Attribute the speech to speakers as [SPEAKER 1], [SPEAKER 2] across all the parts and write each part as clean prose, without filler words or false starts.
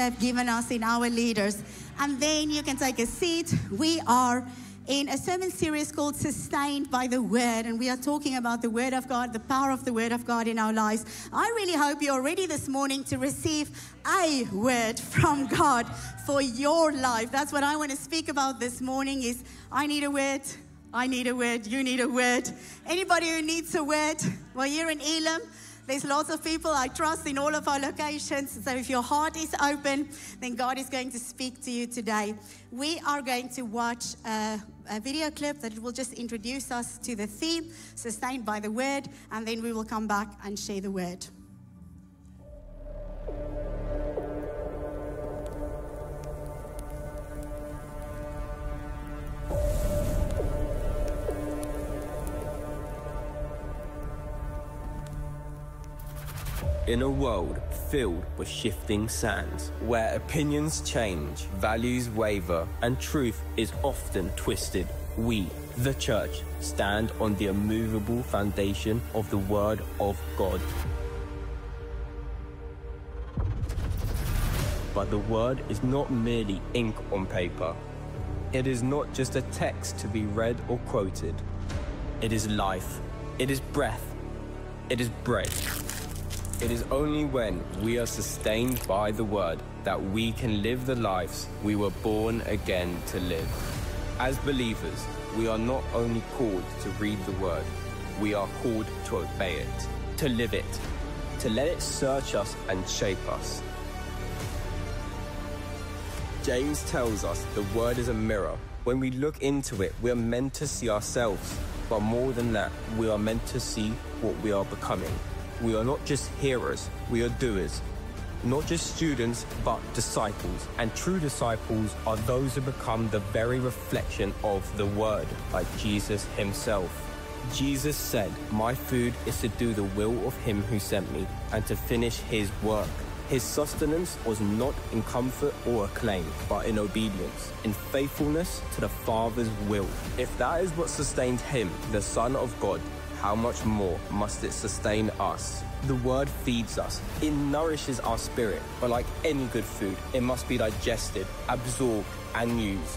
[SPEAKER 1] they've given us in our leaders. And then you can take a seat. We are in a sermon series called Sustained by the Word, and we are talking about the Word of God, the power of the Word of God in our lives. I really hope you're ready this morning to receive a word from God for your life. That's what I want to speak about this morning is I need a word, I need a word, you need a word. Anybody who needs a word? Well, here in Elim, there's lots of people I trust in all of our locations. So if your heart is open, then God is going to speak to you today. We are going to watch a video clip that will just introduce us to the theme, Sustained by the Word, and then we will come back and share the word.
[SPEAKER 2] In a world filled with shifting sands, where opinions change, values waver, and truth is often twisted, we, the church, stand on the immovable foundation of the Word of God. But the Word is not merely ink on paper. It is not just a text to be read or quoted. It is life. It is breath. It is bread. It is only when we are sustained by the Word that we can live the lives we were born again to live. As believers, we are not only called to read the Word, we are called to obey it, to live it, to let it search us and shape us. James tells us the Word is a mirror. When we look into it, we are meant to see ourselves, but more than that, we are meant to see what we are becoming. We are not just hearers, we are doers. Not just students, but disciples. And true disciples are those who become the very reflection of the Word, like Jesus himself. Jesus said, "My food is to do the will of him who sent me, and to finish his work." His sustenance was not in comfort or acclaim, but in obedience, in faithfulness to the Father's will. If that is what sustained him, the Son of God, how much more must it sustain us? The Word feeds us. It nourishes our spirit. But like any good food, it must be digested, absorbed, and used.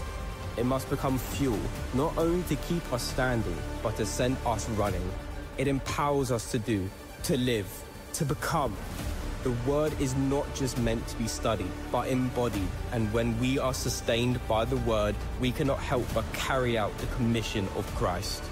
[SPEAKER 2] It must become fuel, not only to keep us standing, but to send us running. It empowers us to do, to live, to become. The Word is not just meant to be studied, but embodied. And when we are sustained by the Word, we cannot help but carry out the commission of Christ.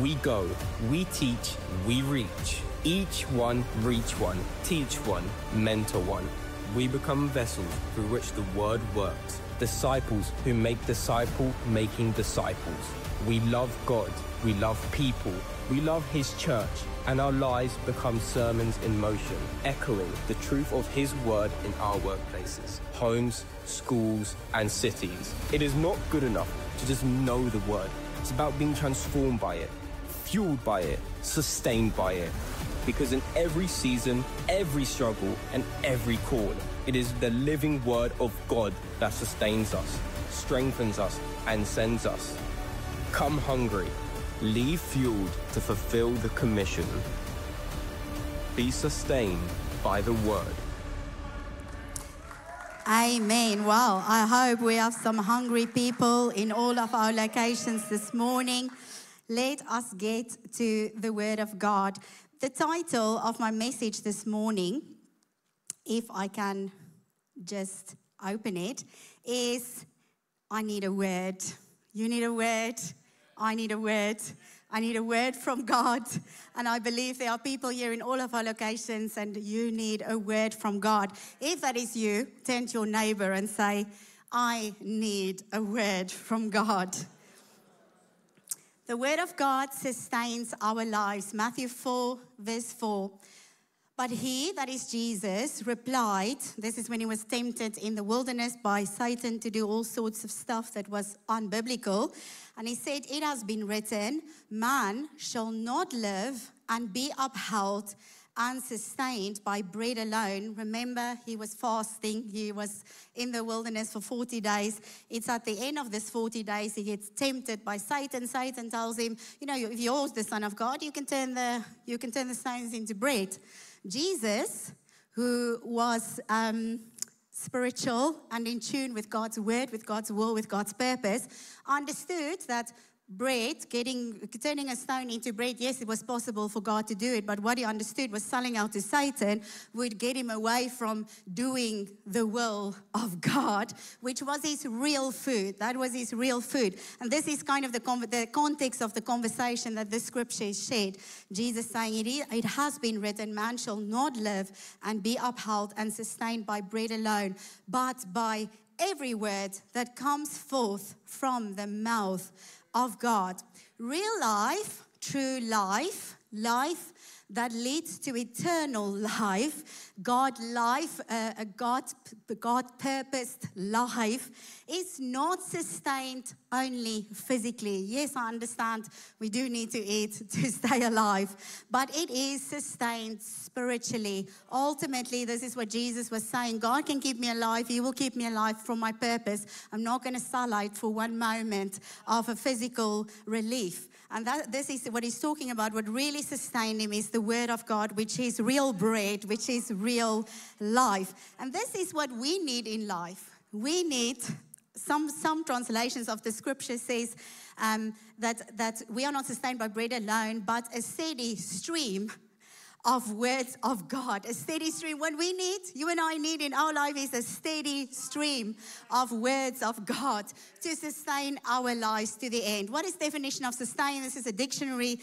[SPEAKER 2] We go, we teach, we reach. Each one, reach one, teach one, mentor one. We become vessels through which the Word works. Disciples who make disciple-making disciples. We love God, we love people, we love His church, and our lives become sermons in motion, echoing the truth of His Word in our workplaces, homes, schools, and cities. It is not good enough to just know the Word. It's about being transformed by it, fueled by it, sustained by it. Because in every season, every struggle, and every call, it is the living Word of God that sustains us, strengthens us, and sends us. Come hungry, leave fueled to fulfill the commission. Be sustained by the Word.
[SPEAKER 1] Amen. Wow. I hope we have some hungry people in all of our locations this morning. Let us get to the Word of God. The title of my message this morning, if I can just open it, is I need a word. You need a word. I need a word. I need a word from God. And I believe there are people here in all of our locations and you need a word from God. If that is you, turn to your neighbor and say, I need a word from God. The Word of God sustains our lives. Matthew 4, verse 4. But he, that is Jesus, replied, this is when he was tempted in the wilderness by Satan to do all sorts of stuff that was unbiblical. And he said, it has been written, man shall not live and be upheld and sustained by bread alone. Remember, he was fasting. He was in the wilderness for 40 days. It's at the end of this 40 days, he gets tempted by Satan. Satan tells him, you know, if you're the Son of God, you can turn the stones into bread. Jesus, who was spiritual and in tune with God's word, with God's will, with God's purpose, understood that bread, turning a stone into bread, yes, it was possible for God to do it, but what he understood was selling out to Satan would get him away from doing the will of God, which was his real food. That was his real food. And this is kind of the context of the conversation that the scripture is shared. Jesus saying, it has been written, man shall not live and be upheld and sustained by bread alone, but by every word that comes forth from the mouth of God. Real life, true life, life that leads to eternal life, God life, a God-purposed life, is not sustained only physically. Yes, I understand we do need to eat to stay alive, but it is sustained spiritually. Ultimately, this is what Jesus was saying. God can keep me alive. He will keep me alive for my purpose. I'm not going to sell out for one moment of a physical relief. And this is what he's talking about. What really sustained him is the word of God, which is real bread, which is real life. And this is what we need in life. We need, some translations of the scripture says that we are not sustained by bread alone, but a steady stream of words of God, a steady stream. What we need, you and I need in our life, is a steady stream of words of God to sustain our lives to the end. What is the definition of sustain? This is a dictionary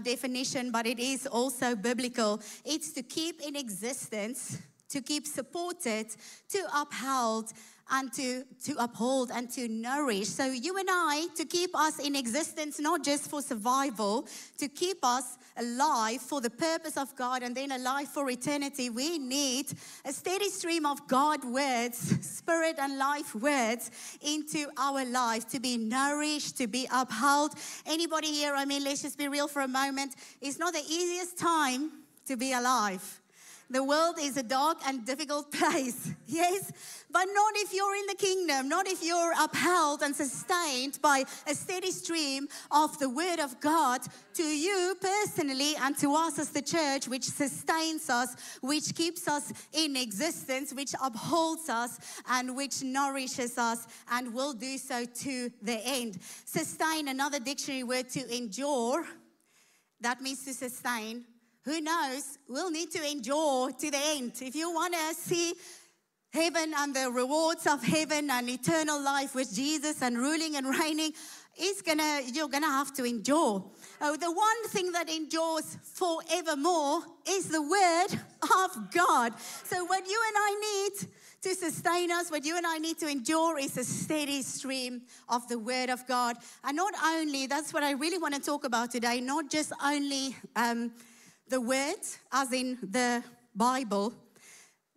[SPEAKER 1] definition, but it is also biblical. It's to keep in existence, to keep supported, to upheld, and to uphold and to nourish. So you and I, to keep us in existence, not just for survival, to keep us alive for the purpose of God and then alive for eternity, we need a steady stream of God words, spirit and life words into our life to be nourished, to be upheld. Anybody here, let's just be real for a moment. It's not the easiest time to be alive. The world is a dark and difficult place, yes? But not if you're in the kingdom, not if you're upheld and sustained by a steady stream of the word of God to you personally and to us as the church, which sustains us, which keeps us in existence, which upholds us, and which nourishes us, and will do so to the end. Sustain, another dictionary word, to endure. That means to sustain. Who knows? We'll need to endure to the end. If you want to see heaven and the rewards of heaven and eternal life with Jesus and ruling and reigning, you're gonna have to endure. The one thing that endures forevermore is the word of God. So what you and I need to sustain us, what you and I need to endure, is a steady stream of the word of God. And not only, that's what I really want to talk about today, not just only the word, as in the Bible,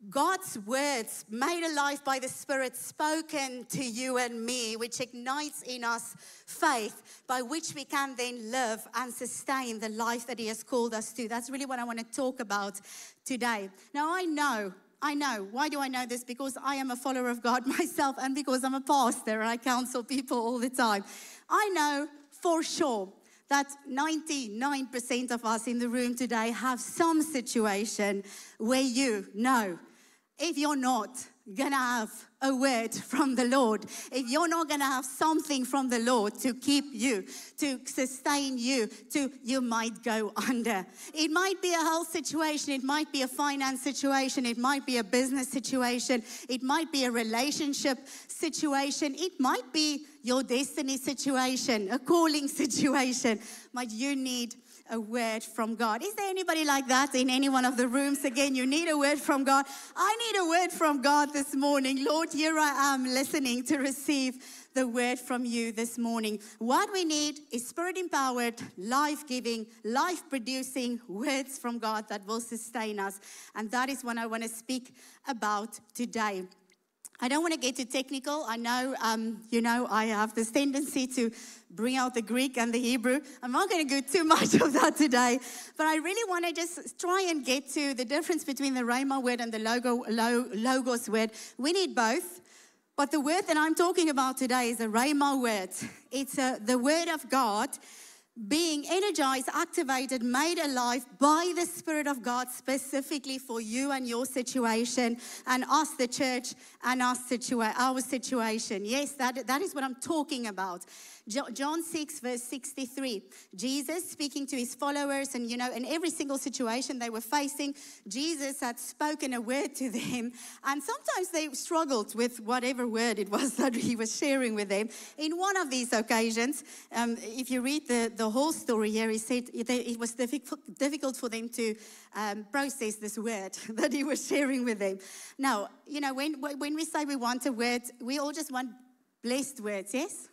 [SPEAKER 1] God's words made alive by the Spirit, spoken to you and me, which ignites in us faith, by which we can then live and sustain the life that He has called us to. That's really what I want to talk about today. Now, I know. Why do I know this? Because I am a follower of God myself, and because I'm a pastor and I counsel people all the time. I know for sure that 99% of us in the room today have some situation where you know, if you're not going to have a word from the Lord, if you're not going to have something from the Lord to keep you, to sustain you, you might go under. It might be a health situation, it might be a finance situation, it might be a business situation, it might be a relationship situation, it might be your destiny situation, a calling situation, but you need a word from God. Is there anybody like that in any one of the rooms? Again, you need a word from God. I need a word from God this morning. Lord, here I am listening to receive the word from you this morning. What we need is spirit-empowered, life-giving, life-producing words from God that will sustain us. And that is what I want to speak about today. I don't want to get too technical. I know, I have this tendency to bring out the Greek and the Hebrew. I'm not going to do too much of that today. But I really want to just try and get to the difference between the Rhema word and the Logos word. We need both. But the word that I'm talking about today is a Rhema word. It's the word of God being energized, activated, made alive by the Spirit of God specifically for you and your situation and us, the church, and our situation. Yes, that is what I'm talking about. John 6, verse 63. Jesus speaking to his followers, and in every single situation they were facing, Jesus had spoken a word to them, and sometimes they struggled with whatever word it was that he was sharing with them. In one of these occasions, if you read the whole story here, he said it was difficult for them to process this word that he was sharing with them. Now, when we say we want a word, we all just want blessed words, yes?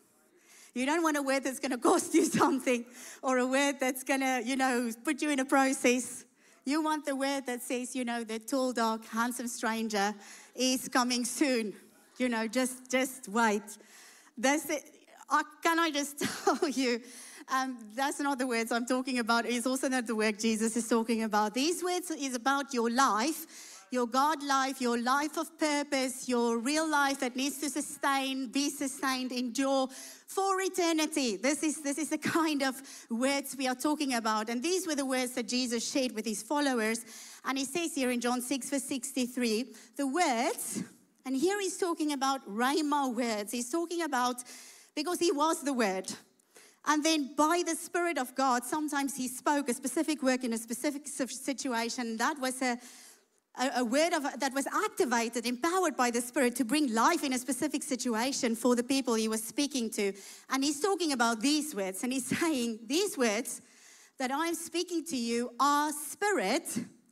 [SPEAKER 1] You don't want a word that's going to cost you something, or a word that's going to, put you in a process. You want the word that says, the tall, dark, handsome stranger is coming soon. Just wait. That's it. Can I just tell you, that's not the words I'm talking about. It's also not the word Jesus is talking about. These words is about your life, your God life, your life of purpose, your real life that needs to be sustained, endure for eternity. This is the kind of words we are talking about. And these were the words that Jesus shared with his followers. And he says here in John 6, verse 63, the words, and here he's talking about Rhema words. He's talking about, because he was the word. And then by the Spirit of God, sometimes he spoke a specific word in a specific situation. That was a word that was activated, empowered by the Spirit to bring life in a specific situation for the people he was speaking to. And he's talking about these words, and he's saying, these words that I'm speaking to you are spirit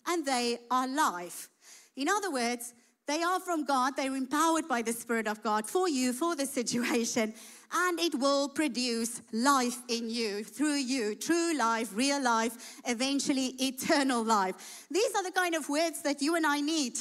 [SPEAKER 1] and they are life. In other words, they are from God, they're empowered by the Spirit of God for you, for the situation, and it will produce life in you, through you, true life, real life, eventually eternal life. These are the kind of words that you and I need.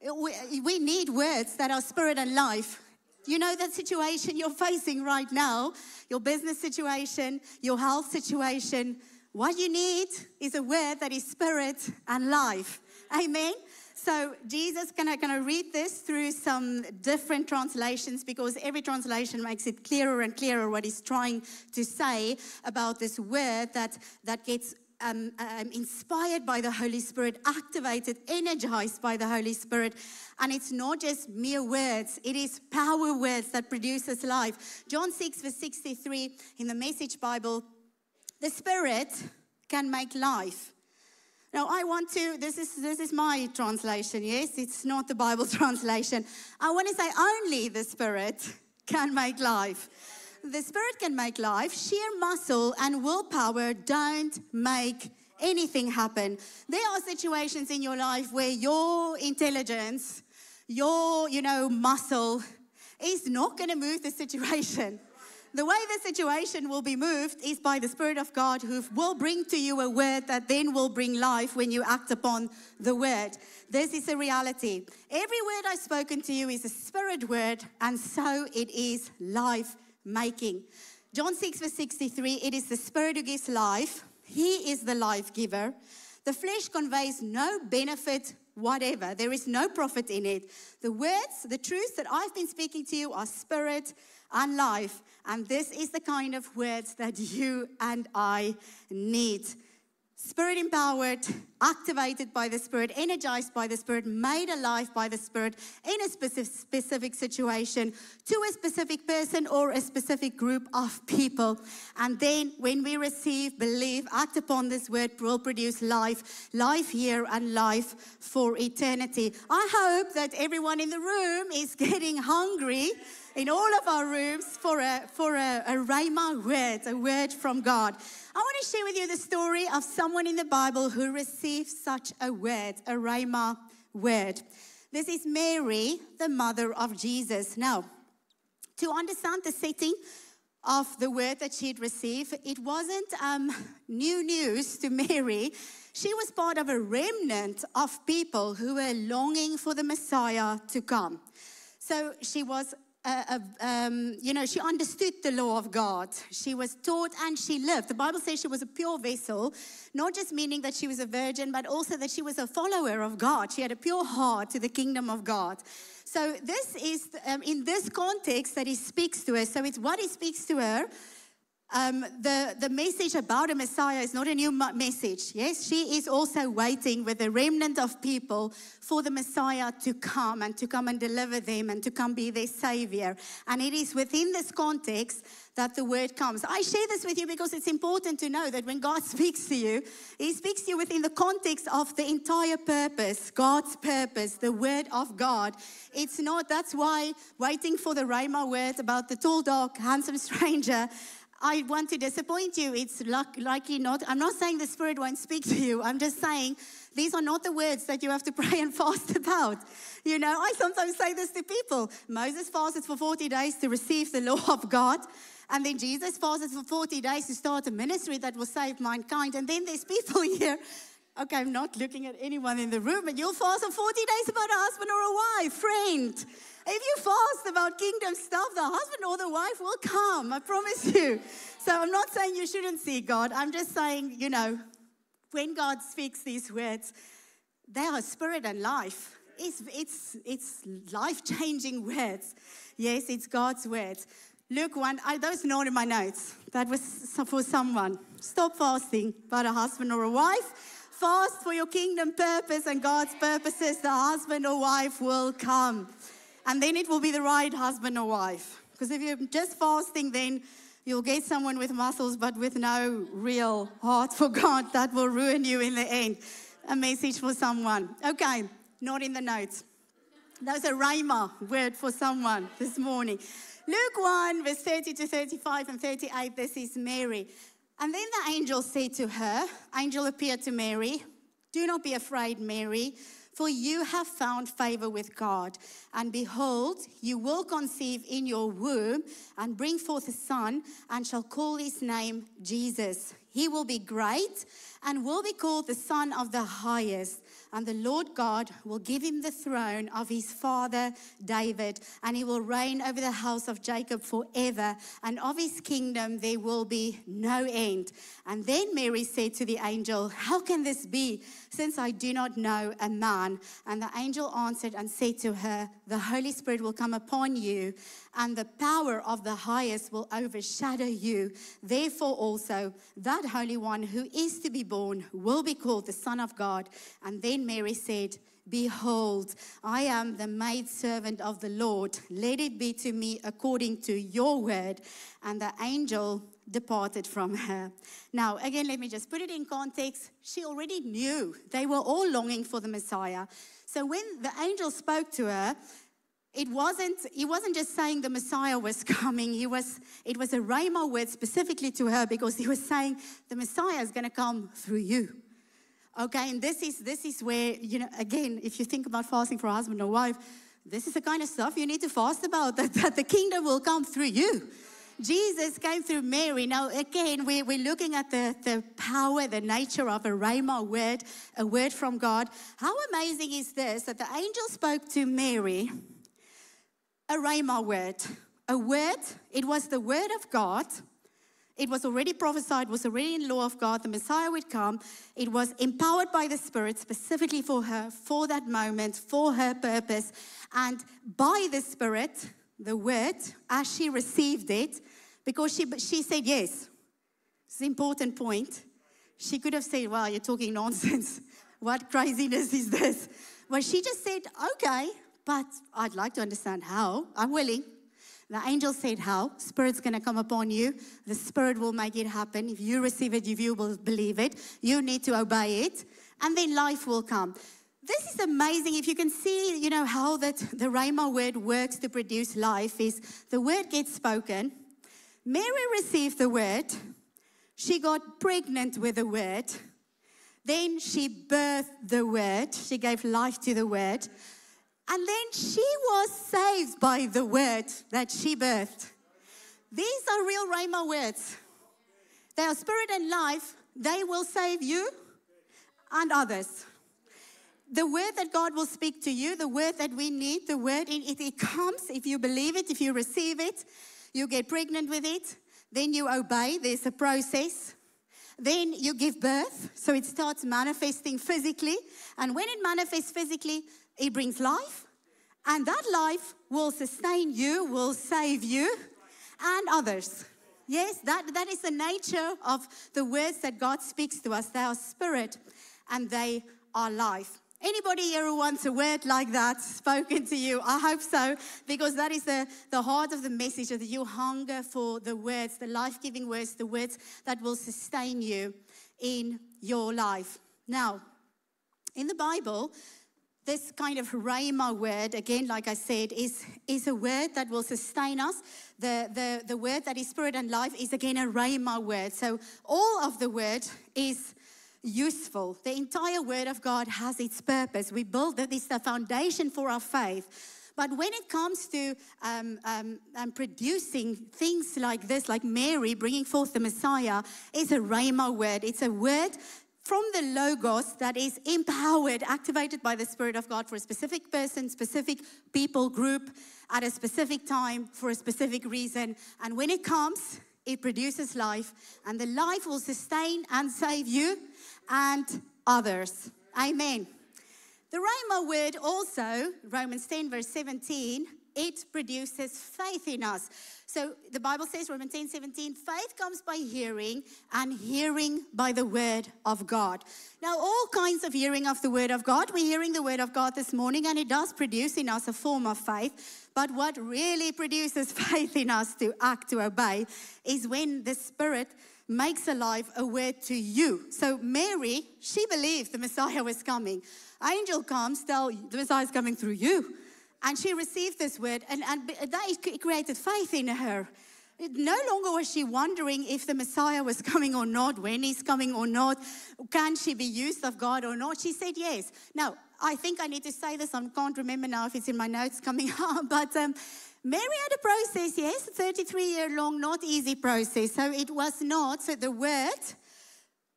[SPEAKER 1] We need words that are spirit and life. That situation you're facing right now, your business situation, your health situation, what you need is a word that is spirit and life. Amen? So Jesus, can I read this through some different translations, because every translation makes it clearer and clearer what he's trying to say about this word that gets inspired by the Holy Spirit, activated, energized by the Holy Spirit. And it's not just mere words, it is power words that produces life. John 6, verse 63 in the Message Bible, the Spirit can make life. Now, this is my translation, yes? It's not the Bible translation. I want to say only the Spirit can make life. The Spirit can make life. Sheer muscle and willpower don't make anything happen. There are situations in your life where your intelligence, your, muscle is not going to move the situation. The way the situation will be moved is by the Spirit of God, who will bring to you a word that then will bring life when you act upon the word. This is a reality. Every word I've spoken to you is a spirit word, and so it is life-making. John 6, verse 63, it is the Spirit who gives life. He is the life giver. The flesh conveys no benefit whatever. There is no profit in it. The words, the truths that I've been speaking to you are spirit and life. And this is the kind of words that you and I need. Spirit empowered, activated by the Spirit, energized by the Spirit, made alive by the Spirit in a specific situation to a specific person or a specific group of people. And then when we receive, believe, act upon this word, will produce life here and life for eternity. I hope that everyone in the room is getting hungry in all of our rooms for a Rhema word, a word from God. I want to share with you the story of someone in the Bible who received such a word, a Rhema word. This is Mary, the mother of Jesus. Now, to understand the setting of the word that she had received, it wasn't new news to Mary. She was part of a remnant of people who were longing for the Messiah to come. So she was she understood the law of God. She was taught and she lived. The Bible says she was a pure vessel, not just meaning that she was a virgin, but also that she was a follower of God. She had a pure heart to the kingdom of God. So this is in this context that he speaks to her. So it's what he speaks to her the message about a Messiah is not a new message. Yes, she is also waiting with a remnant of people for the Messiah to come and deliver them and to come be their Savior. And it is within this context that the word comes. I share this with you because it's important to know that when God speaks to you, He speaks to you within the context of the entire purpose, God's purpose, the word of God. It's not, that's why waiting for the Rhema word about the tall, dark, handsome stranger, I want to disappoint you. It's likely not. I'm not saying the Spirit won't speak to you. I'm just saying these are not the words that you have to pray and fast about. You know, I sometimes say this to people. Moses fasted for 40 days to receive the law of God. And then Jesus fasted for 40 days to start a ministry that will save mankind. And then there's people here. Okay, I'm not looking at anyone in the room, but you'll fast for 40 days about a husband or a wife, friend. If you fast about kingdom stuff, the husband or the wife will come, I promise you. So I'm not saying you shouldn't see God. I'm just saying, you know, when God speaks these words, they are spirit and life. It's life-changing words. Yes, it's God's words. Luke 1, those are not in my notes. That was for someone. Stop fasting about a husband or a wife. Fast for your kingdom purpose and God's purposes. The husband or wife will come. And then it will be the right husband or wife. Because if you're just fasting, then you'll get someone with muscles but with no real heart for God. That will ruin you in the end. A message for someone. Okay, not in the notes. That's a rhema word for someone this morning. Luke 1, verse 30 to 35 and 38, this is Mary. And then the angel said to her, angel appeared to Mary, "Do not be afraid, Mary, for you have found favor with God. And behold, you will conceive in your womb and bring forth a son, and shall call his name Jesus. He will be great and will be called the Son of the Highest. And the Lord God will give him the throne of his father David, and he will reign over the house of Jacob forever, and of his kingdom there will be no end." And then Mary said to the angel, "How can this be, since I do not know a man?" And the angel answered and said to her, "The Holy Spirit will come upon you, and the power of the Highest will overshadow you. Therefore also that Holy One who is to be born will be called the Son of God." And then Mary said, "Behold, I am the maidservant of the Lord. Let it be to me according to your word." And the angel departed from her. Now, again, let me just put it in context. She already knew. They were all longing for the Messiah. So when the angel spoke to her, he wasn't just saying the Messiah was coming. It was a rhema word specifically to her, because he was saying the Messiah is going to come through you. Okay, and this is where, you know, again, if you think about fasting for a husband or wife, this is the kind of stuff you need to fast about, that the kingdom will come through you. Jesus came through Mary. Now, again, we're looking at the power, the nature of a rhema word, a word from God. How amazing is this, that the angel spoke to Mary a rhema word. A word, it was the word of God. It was already prophesied, was already in the law of God. The Messiah would come. It was empowered by the Spirit specifically for her, for that moment, for her purpose. And by the Spirit, the word, as she received it, because she said yes. It's an important point. She could have said, "Well, you're talking nonsense. What craziness is this?" Well, she just said, "Okay, but I'd like to understand how. I'm willing." The angel said how. Spirit's going to come upon you. The Spirit will make it happen. If you receive it, if you will believe it, you need to obey it. And then life will come. This is amazing. If you can see, you know, how that the rhema word works to produce life is the word gets spoken. Mary received the word. She got pregnant with the word. Then she birthed the word. She gave life to the word. And then she was saved by the word that she birthed. These are real rhema words. They are spirit and life. They will save you and others. The word that God will speak to you, the word that we need, the word, it comes if you believe it, if you receive it. You get pregnant with it. Then you obey. There's a process. Then you give birth. So it starts manifesting physically. And when it manifests physically, it brings life, and that life will sustain you, will save you, and others. Yes, that is the nature of the words that God speaks to us. They are spirit and they are life. Anybody here who wants a word like that spoken to you? I hope so, because that is the heart of the message, that you hunger for the words, the life-giving words, the words that will sustain you in your life. Now, in the Bible, this kind of rhema word, again, like I said, is a word that will sustain us. The word that is spirit and life is, again, a rhema word. So all of the word is useful. The entire word of God has its purpose. We build that is the foundation for our faith. But when it comes to producing things like this, like Mary bringing forth the Messiah, it's a rhema word. It's a word from the Logos that is empowered, activated by the Spirit of God for a specific person, specific people group, at a specific time, for a specific reason. And when it comes, it produces life, and the life will sustain and save you and others. Amen. The rhema word also, Romans 10 verse 17, it produces faith in us. So the Bible says, Romans 10, 17, faith comes by hearing, and hearing by the word of God. Now, all kinds of hearing of the word of God. We're hearing the word of God this morning, and it does produce in us a form of faith. But what really produces faith in us to act, to obey, is when the Spirit makes alive a word to you. So Mary, she believed the Messiah was coming. Angel comes, tell the Messiah is coming through you. And she received this word, and that created faith in her. No longer was she wondering if the Messiah was coming or not, when he's coming or not, can she be used of God or not. She said yes. Now, I think I need to say this. I can't remember now if it's in my notes coming up, but Mary had a process, yes, a 33-year-long, not easy process. So it was not, so the word,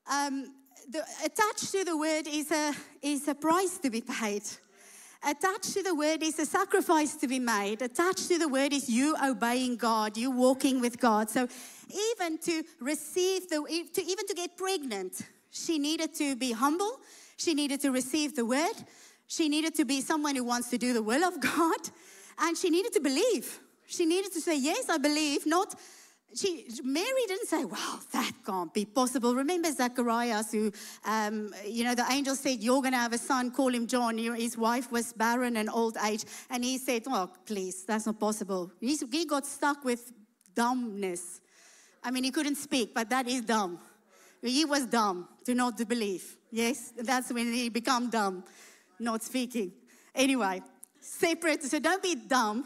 [SPEAKER 1] attached to the word is a price to be paid. Attached to the word is a sacrifice to be made. Attached to the word is you obeying God, you walking with God. So even to receive even to get pregnant, she needed to be humble. She needed to receive the word. She needed to be someone who wants to do the will of God. And she needed to believe. She needed to say, yes, I believe. Mary didn't say, well, that can't be possible. Remember Zacharias, who, the angel said, you're going to have a son, call him John. His wife was barren and old age. And he said, oh, please, that's not possible. He got stuck with dumbness. I mean, he couldn't speak, but that is dumb. He was dumb to not to believe. Yes, that's when he became dumb, not speaking. Anyway, separate, so don't be dumb.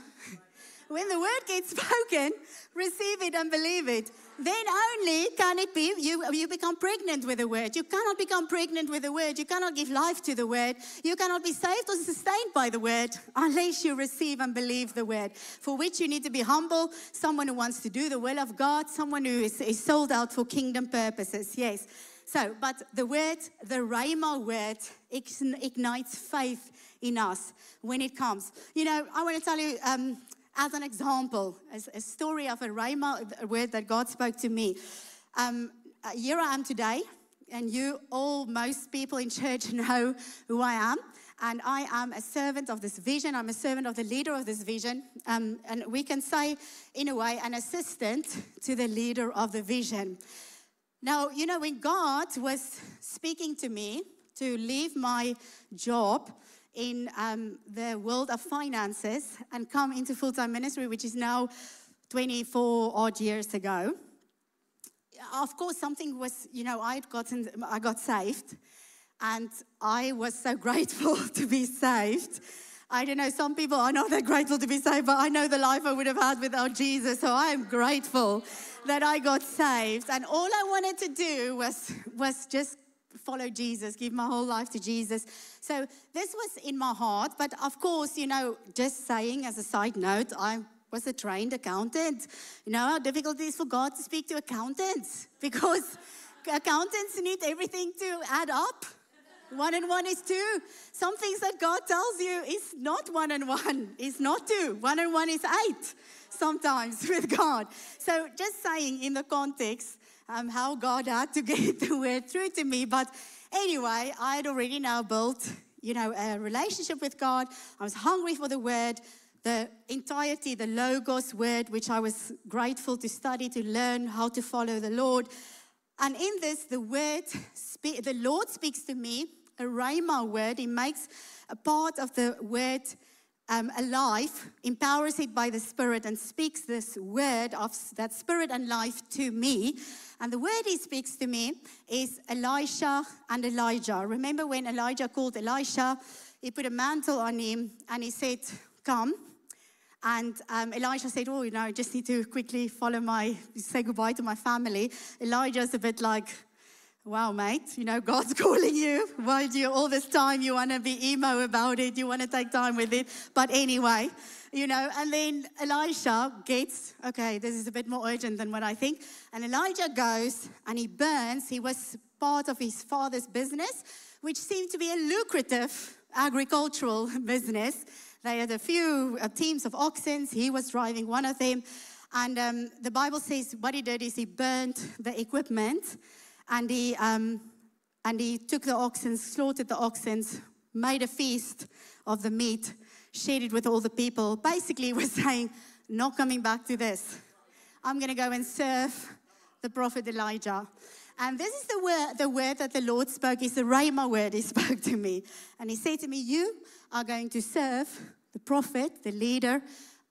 [SPEAKER 1] When the word gets spoken, receive it and believe it. Then only can it be, you become pregnant with the word. You cannot become pregnant with the word. You cannot give life to the word. You cannot be saved or sustained by the word unless you receive and believe the word. For which you need to be humble, someone who wants to do the will of God, someone who is sold out for kingdom purposes. Yes. So, but the word, the rhema word, ignites faith in us when it comes. You know, I want to tell you, as an example, as a story of a rhema word that God spoke to me. Here I am today, and most people in church know who I am. And I am a servant of this vision. I'm a servant of the leader of this vision. And we can say, in a way, an assistant to the leader of the vision. Now, you know, when God was speaking to me to leave my job in the world of finances and come into full-time ministry, which is now 24 odd years ago, of course, something was, you know, I got saved, and I was so grateful to be saved. I don't know, some people are not that grateful to be saved, but I know the life I would have had without Jesus, so I am grateful that I got saved. And all I wanted to do was just follow Jesus, give my whole life to Jesus. So this was in my heart, but of course, you know, just saying as a side note, I was a trained accountant. You know how difficult it is for God to speak to accountants, because accountants need everything to add up. 1 and 1 is 2. Some things that God tells you is not 1 and 1, is not 2. 1 and 1 is 8 sometimes with God. So just saying in the context, how God had to get the word through to me. But anyway, I had already now built, you know, a relationship with God. I was hungry for the word. the entirety, the Logos word, which I was grateful to study, to learn how to follow the Lord. And in this, the Lord speaks to me, a Rhema word. He makes a part of the word alive, empowers it by the Spirit, and speaks this word of that Spirit and life to me. And the word he speaks to me is Elisha and Elijah. Remember when Elijah called Elisha, he put a mantle on him and he said, come. And Elisha said, oh, I just need to quickly say goodbye to my family. Elijah's a bit like, wow, mate, God's calling you. Why do you all this time you want to be emo about it? You want to take time with it. But anyway, and then Elisha gets, okay, this is a bit more urgent than what I think. And Elijah goes and he burns. He was part of his father's business, which seemed to be a lucrative agricultural business. They had a few teams of oxen. He was driving one of them. And the Bible says what he did is he burned the equipment. And he took the oxen, slaughtered the oxen, made a feast of the meat, shared it with all the people. Basically, he was saying, not coming back to this. I'm going to go and serve the prophet Elijah. And this is the word that the Lord spoke. It's the Rhema word he spoke to me. And he said to me, you are going to serve the prophet, the leader.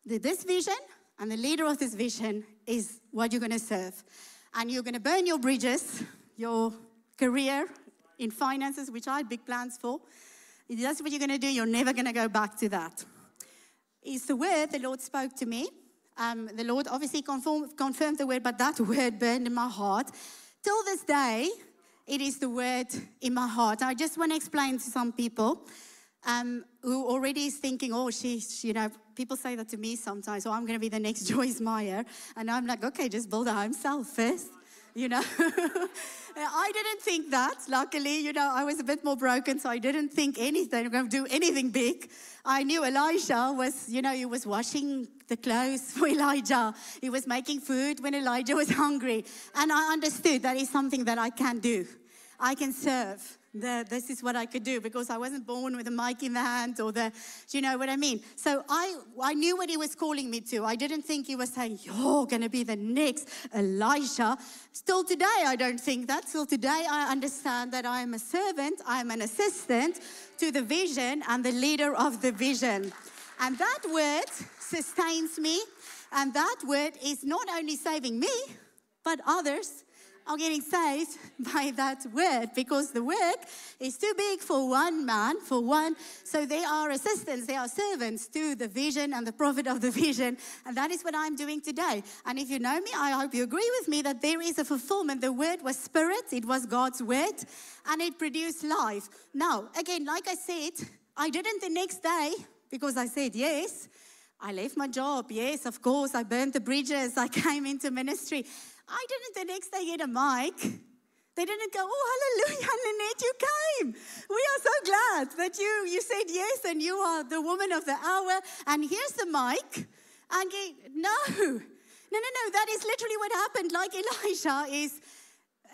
[SPEAKER 1] This vision and the leader of this vision is what you're going to serve. And you're going to burn your bridges, your career in finances, which I had big plans for. If that's what you're going to do, you're never going to go back to that. It's the word the Lord spoke to me. The Lord obviously confirmed the word, but that word burned in my heart. Till this day, it is the word in my heart. I just want to explain to some people who already is thinking, oh, people say that to me sometimes, oh, I'm going to be the next Joyce Meyer. And I'm like, okay, just build a home self first. I didn't think that. Luckily, I was a bit more broken, so I didn't think I'm going to do anything big. I knew Elisha was, he was washing the clothes for Elijah. He was making food when Elijah was hungry. And I understood that is something that I can do. I can serve. This is what I could do because I wasn't born with a mic in the hand or you know what I mean? So I knew what he was calling me to. I didn't think he was saying, you're going to be the next Elisha. Still today, I don't think that. Still today, I understand that I am a servant. I am an assistant to the vision and the leader of the vision. And that word sustains me. And that word is not only saving me, but others are getting saved by that word because the work is too big for one man, So they are assistants, they are servants to the vision and the prophet of the vision. And that is what I'm doing today. And if you know me, I hope you agree with me that there is a fulfillment. The word was spirit, it was God's word, and it produced life. Now, again, like I said, I didn't the next day because I said yes. I left my job, yes, of course. I burned the bridges, I came into ministry. I didn't the next day get a mic. They didn't go, oh, hallelujah, Lynette, you came. We are so glad that you said yes and you are the woman of the hour. And here's the mic. And no, that is literally what happened. Like Elisha is,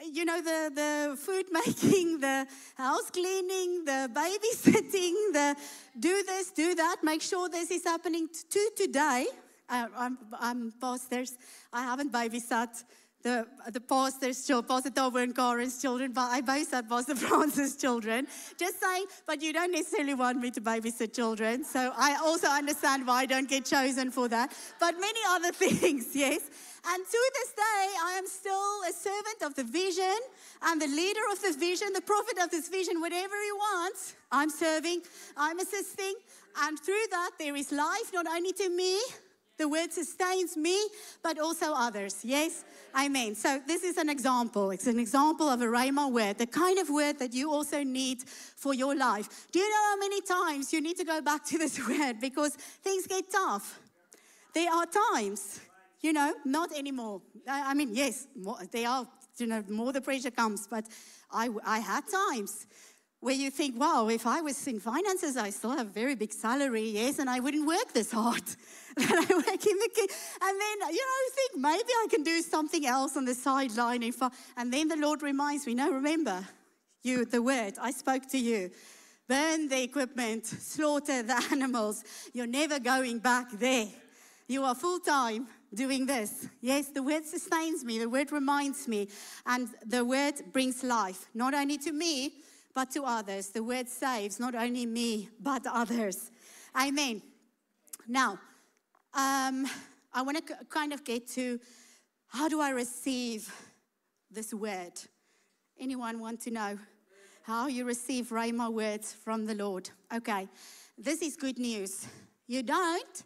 [SPEAKER 1] the food making, the house cleaning, the babysitting, the do this, do that, make sure this is happening today. I'm pastors. I haven't babysat the pastors' children, Pastor Tobo and Karen's children, but I babysat Pastor Francis' children. Just saying, but you don't necessarily want me to babysit children. So I also understand why I don't get chosen for that. But many other things, yes. And to this day, I am still a servant of the vision and the leader of this vision, the prophet of this vision, whatever he wants. I'm serving, I'm assisting. And through that, there is life, not only to me. The word sustains me, but also others. Yes? Amen. So this is an example. It's an example of a Rhema word, the kind of word that you also need for your life. Do you know how many times you need to go back to this word because things get tough? There are times, not anymore. I mean, yes, they are, more the pressure comes, but I had times where you think, wow, if I was in finances, I still have a very big salary, yes, and I wouldn't work this hard. And I work in the and then, you think maybe I can do something else on the sideline. And then the Lord reminds me, no, remember, the word, I spoke to you. burn the equipment, slaughter the animals. You're never going back there. You are full-time doing this. Yes, the word sustains me. The word reminds me. And the word brings life, not only to me, but to others. The word saves not only me, but others. Amen. Now, I want to kind of get to, how do I receive this word? Anyone want to know how you receive Rhema words from the Lord? Okay, this is good news. You don't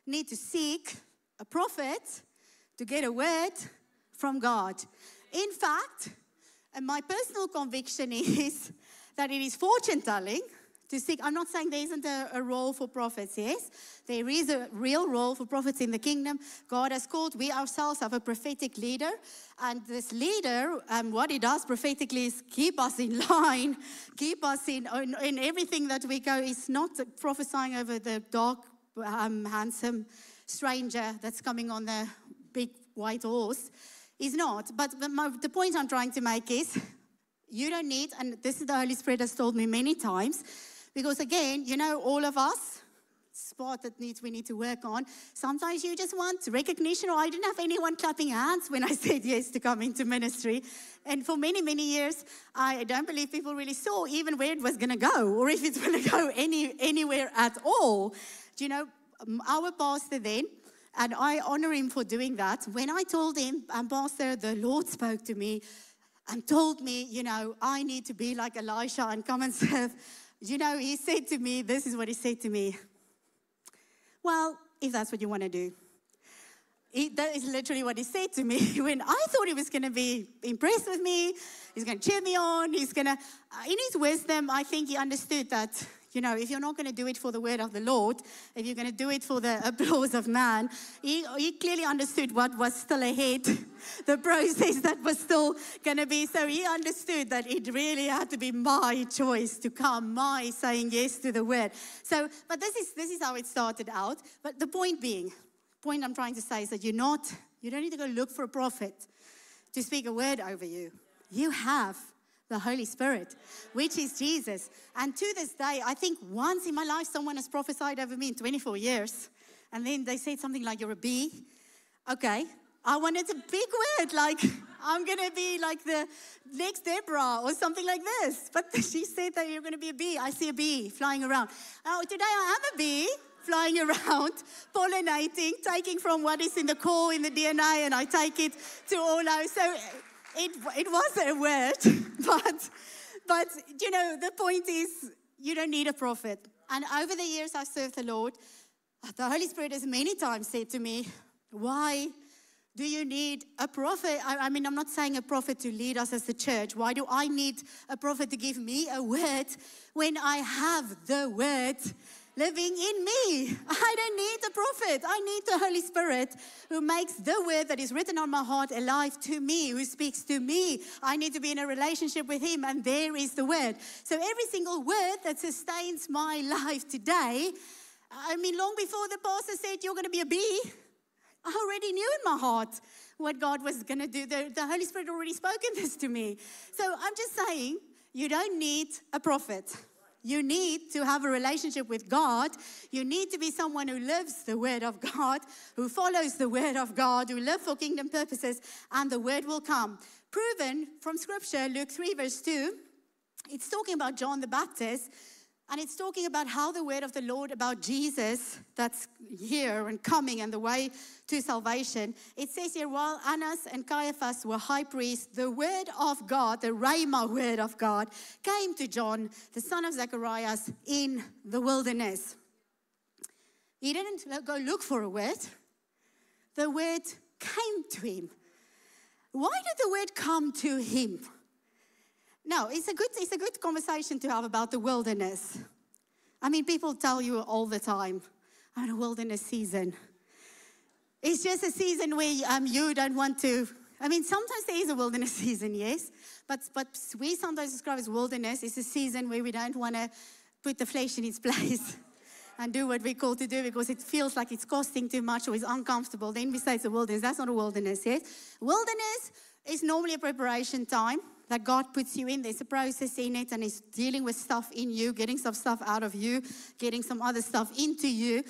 [SPEAKER 1] need to seek a prophet to get a word from God. In fact, and my personal conviction is that it is fortune telling to seek. I'm not saying there isn't a role for prophets, yes? There is a real role for prophets in the kingdom. God has called, we ourselves have a prophetic leader. And this leader, what he does prophetically is keep us in line, keep us in everything that we go. It's not prophesying over the dark, handsome stranger that's coming on the big white horse. He's not. But the point I'm trying to make is, you don't need, and this is the Holy Spirit has told me many times, because again, you know, all of us, spot that we need to work on. Sometimes you just want recognition, or I didn't have anyone clapping hands when I said yes to come into ministry. And for many, many years, I don't believe people really saw even where it was going to go, or if it's going to go anywhere at all. Do you know, our pastor then, and I honor him for doing that, when I told him, Pastor, the Lord spoke to me and told me, you know, I need to be like Elisha and come and serve. You know, he said to me, this is what he said to me. Well, if that's what you want to do. That is literally what he said to me when I thought he was going to be impressed with me. He's going to cheer me on. He's going to, in his wisdom, I think he understood that, you know, if you're not going to do it for the word of the Lord, if you're going to do it for the applause of man, he clearly understood what was still ahead, the process that was still going to be. So he understood that it really had to be my choice to come, my saying yes to the word. So, but this is how it started out. But the point I'm trying to say is that you don't need to go look for a prophet to speak a word over you. You have the Holy Spirit, which is Jesus. And to this day, I think once in my life, someone has prophesied over me in 24 years. And then they said something like, you're a bee. Okay. I wanted a big word, like, I'm going to be like the next Deborah or something like this. But she said that you're going to be a bee. I see a bee flying around. Oh, today I am a bee flying around, pollinating, taking from what is in the core, in the DNA, and I take it to all out. So it was a word, but you know, the point is, you don't need a prophet. And over the years I've served the Lord, the Holy Spirit has many times said to me, why do you need a prophet? I mean, I'm not saying a prophet to lead us as the church. Why do I need a prophet to give me a word when I have the word living in me? I don't need a prophet. I need the Holy Spirit who makes the word that is written on my heart alive to me, who speaks to me. I need to be in a relationship with him, and there is the word. So every single word that sustains my life today, I mean, long before the pastor said, you're going to be a bee, I already knew in my heart what God was going to do. The Holy Spirit already spoken this to me. So I'm just saying, you don't need a prophet. You need to have a relationship with God. You need to be someone who lives the word of God, who follows the word of God, who lives for kingdom purposes, and the word will come. Proven from Scripture, Luke 3 verse 2, it's talking about John the Baptist, and it's talking about how the word of the Lord about Jesus that's here and coming and the way to salvation. It says here, while Annas and Caiaphas were high priests, the word of God, the Rhema word of God, came to John, the son of Zacharias, in the wilderness. He didn't go look for a word. The word came to him. Why did the word come to him? No, it's a good conversation to have about the wilderness. I mean, people tell you all the time, I'm in a wilderness season. It's just a season where you don't want to. I mean, sometimes there is a wilderness season, yes. But we sometimes describe as wilderness. It's a season where we don't want to put the flesh in its place and do what we're called to do because it feels like it's costing too much or it's uncomfortable. Then we say it's a wilderness. That's not a wilderness, yes. Wilderness is normally a preparation time. that God puts you in. There's a process in it, and He's dealing with stuff in you, getting some stuff out of you, getting some other stuff into you.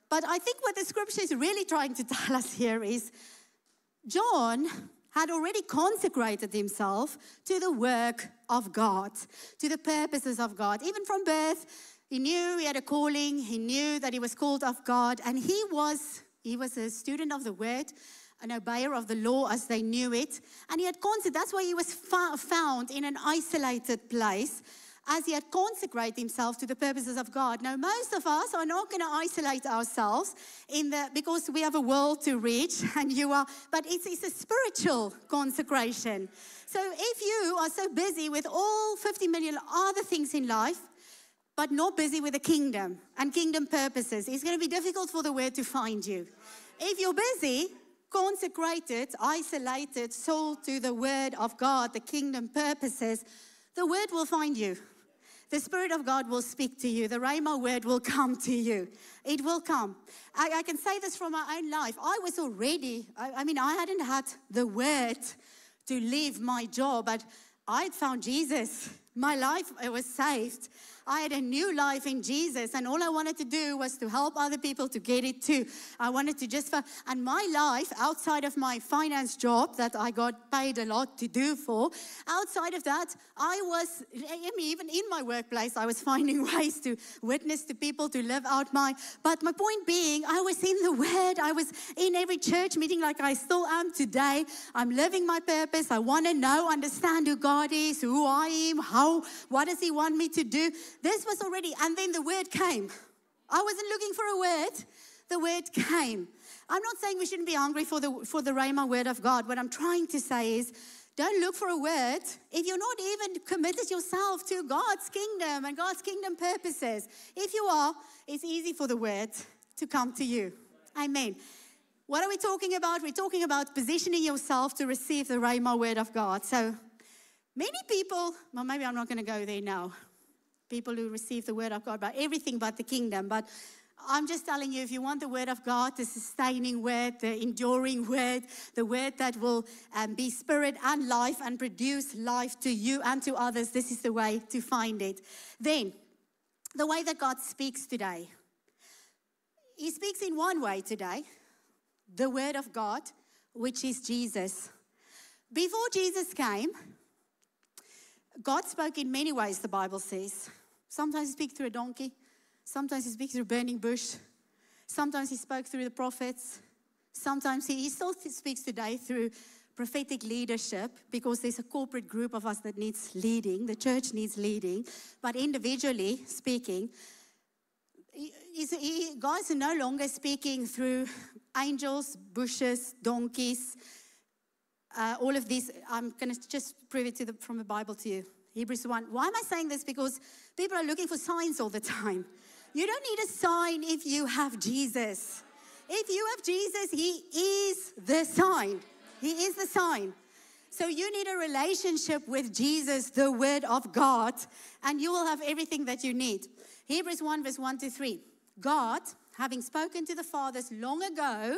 [SPEAKER 1] But I think what the scripture is really trying to tell us here is John had already consecrated himself to the work of God, to the purposes of God. Even from birth, he knew he had a calling. He knew that he was called of God, and he was a student of the word, an obeyer of the law as they knew it. And he had that's why he was found in an isolated place, as he had consecrated himself to the purposes of God. Now, most of us are not going to isolate ourselves because we have a world to reach, but it's a spiritual consecration. So if you are so busy with all 50 million other things in life, but not busy with the kingdom and kingdom purposes, it's going to be difficult for the word to find you. If you're busy, consecrated, isolated, sold to the word of God, the kingdom purposes, the word will find you. The Spirit of God will speak to you. The Rhema word will come to you. It will come. I can say this from my own life. I was already, I hadn't had the word to leave my job, but I had found Jesus. My life was saved. I had a new life in Jesus, and all I wanted to do was to help other people to get it too. I wanted to and my life outside of my finance job that I got paid a lot to do for, outside of that, even in my workplace, I was finding ways to witness to people, to live out but my point being, I was in the Word. I was in every church meeting like I still am today. I'm living my purpose. I want to understand who God is, who I am, what does He want me to do? This was already, and then the word came. I wasn't looking for a word. The word came. I'm not saying we shouldn't be hungry for the Rhema word of God. What I'm trying to say is, don't look for a word if you're not even committed yourself to God's kingdom and God's kingdom purposes. If you are, it's easy for the word to come to you. Amen. What are we talking about? We're talking about positioning yourself to receive the Rhema word of God. So many people, well, maybe I'm not going to go there now. People who receive the word of God about everything but the kingdom. But I'm just telling you, if you want the word of God, the sustaining word, the enduring word, the word that will be spirit and life and produce life to you and to others, this is the way to find it. Then, the way that God speaks today. He speaks in one way today, the word of God, which is Jesus. Before Jesus came, God spoke in many ways, the Bible says. Sometimes He speaks through a donkey. Sometimes He speaks through a burning bush. Sometimes He spoke through the prophets. Sometimes He still speaks today through prophetic leadership, because there's a corporate group of us that needs leading. The church needs leading. But individually speaking, God is no longer speaking through angels, bushes, donkeys, all of these. I'm going to just prove it from the Bible to you. Hebrews 1. Why am I saying this? Because people are looking for signs all the time. You don't need a sign if you have Jesus. If you have Jesus, He is the sign. He is the sign. So you need a relationship with Jesus, the Word of God, and you will have everything that you need. Hebrews 1 verse 1 to 3. God, having spoken to the fathers long ago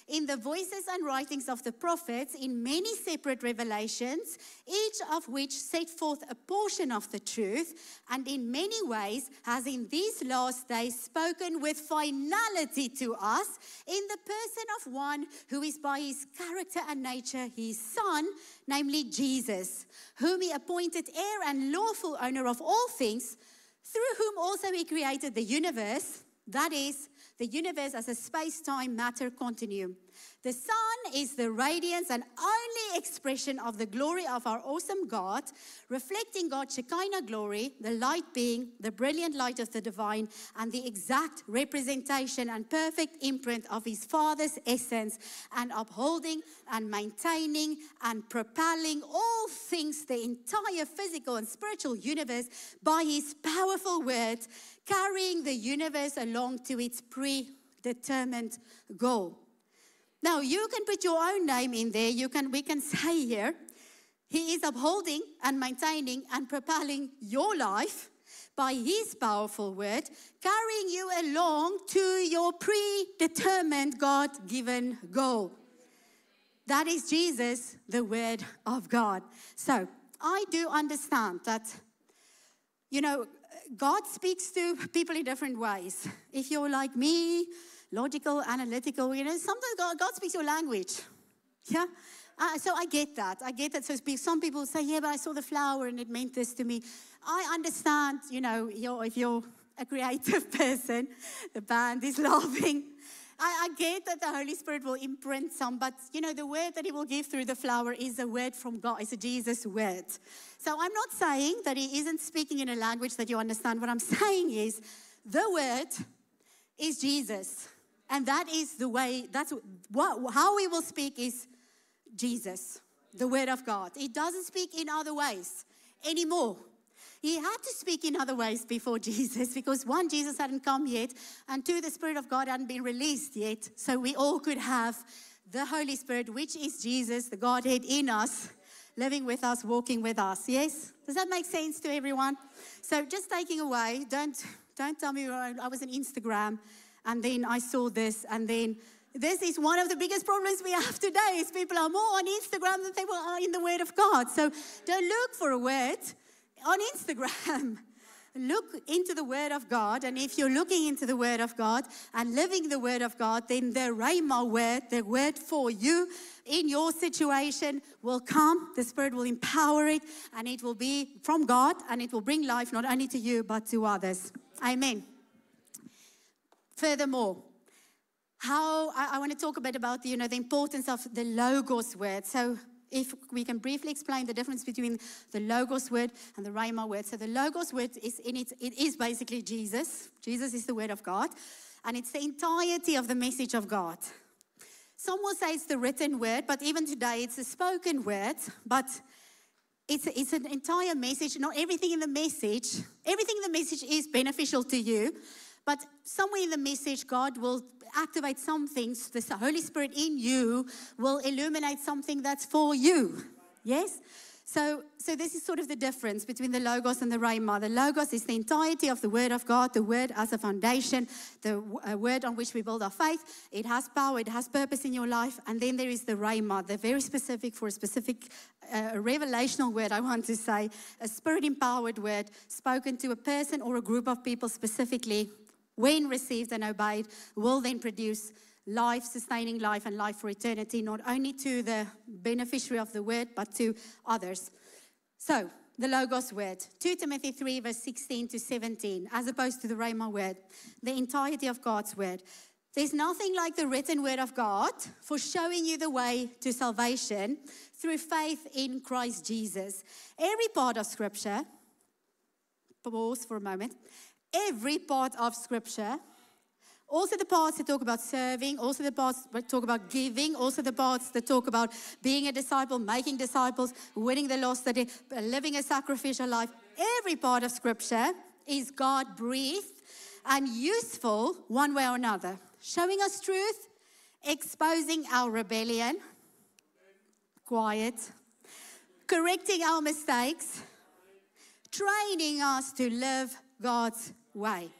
[SPEAKER 1] in the voices and writings of the prophets in many separate revelations, each of which set forth a portion of the truth, and in many ways has in these last days spoken with finality to us in the person of one who is by His character and nature His Son, namely Jesus, whom He appointed heir and lawful owner of all things, through whom also He created the universe, that is, the universe as a space-time matter continuum. The Son is the radiance and only expression of the glory of our awesome God, reflecting God's Shekinah glory, the light being the brilliant light of the divine and the exact representation and perfect imprint of His Father's essence, and upholding and maintaining and propelling all things, the entire physical and spiritual universe, by His powerful word, carrying the universe along to its predetermined goal. Now, you can put your own name in there. We can say here, He is upholding and maintaining and propelling your life by His powerful word, carrying you along to your predetermined God-given goal. That is Jesus, the Word of God. So, I do understand that, you know, God speaks to people in different ways. If you're like me, logical, analytical, you know, sometimes God speaks your language. Yeah? So I get that. So some people say, yeah, but I saw the flower and it meant this to me. I understand, you know, if you're a creative person, the band is laughing. I get that the Holy Spirit will imprint some, but, you know, the word that he will give through the flower is a word from God. It's a Jesus word. So I'm not saying that he isn't speaking in a language that you understand. What I'm saying is the word is Jesus. And that is the way, how we will speak is Jesus, the word of God. He doesn't speak in other ways anymore. He had to speak in other ways before Jesus because one, Jesus hadn't come yet, and two, the Spirit of God hadn't been released yet. So we all could have the Holy Spirit, which is Jesus, the Godhead in us, living with us, walking with us. Yes? Does that make sense to everyone? So just taking away, don't tell me I was on Instagram and then I saw this, and then this is one of the biggest problems we have today is people are more on Instagram than they are in the Word of God. So don't look for a word on Instagram. Look into the Word of God, and if you're looking into the Word of God and living the Word of God, then the Rhema word, the word for you in your situation will come. The Spirit will empower it, and it will be from God, and it will bring life not only to you but to others. Amen. Furthermore, I want to talk a bit about the importance of the Logos word. So if we can briefly explain the difference between the Logos word and the Rhema word. So the Logos word it is basically Jesus. Jesus is the word of God. And it's the entirety of the message of God. Some will say it's the written word, but even today it's a spoken word. But it's an entire message. Not everything in the message is beneficial to you. But somewhere in the message, God will activate some things. The Holy Spirit in you will illuminate something that's for you. Yes? So this is sort of the difference between the Logos and the Rhema. The Logos is the entirety of the Word of God, the Word as a foundation, the Word on which we build our faith. It has power, it has purpose in your life. And then there is the Rhema, the very specific, for a specific revelational word, I want to say, a Spirit-empowered word spoken to a person or a group of people specifically, when received and obeyed, will then produce life, sustaining life, and life for eternity, not only to the beneficiary of the word, but to others. So, the Logos word, 2 Timothy 3, verse 16 to 17, as opposed to the Rhema word, the entirety of God's word. There's nothing like the written word of God for showing you the way to salvation through faith in Christ Jesus. Every part of Scripture, pause for a moment, every part of Scripture, also the parts that talk about serving, also the parts that talk about giving, also the parts that talk about being a disciple, making disciples, winning the lost, living a sacrificial life. Every part of Scripture is God-breathed and useful one way or another, showing us truth, exposing our rebellion, quiet, correcting our mistakes, training us to live God's way.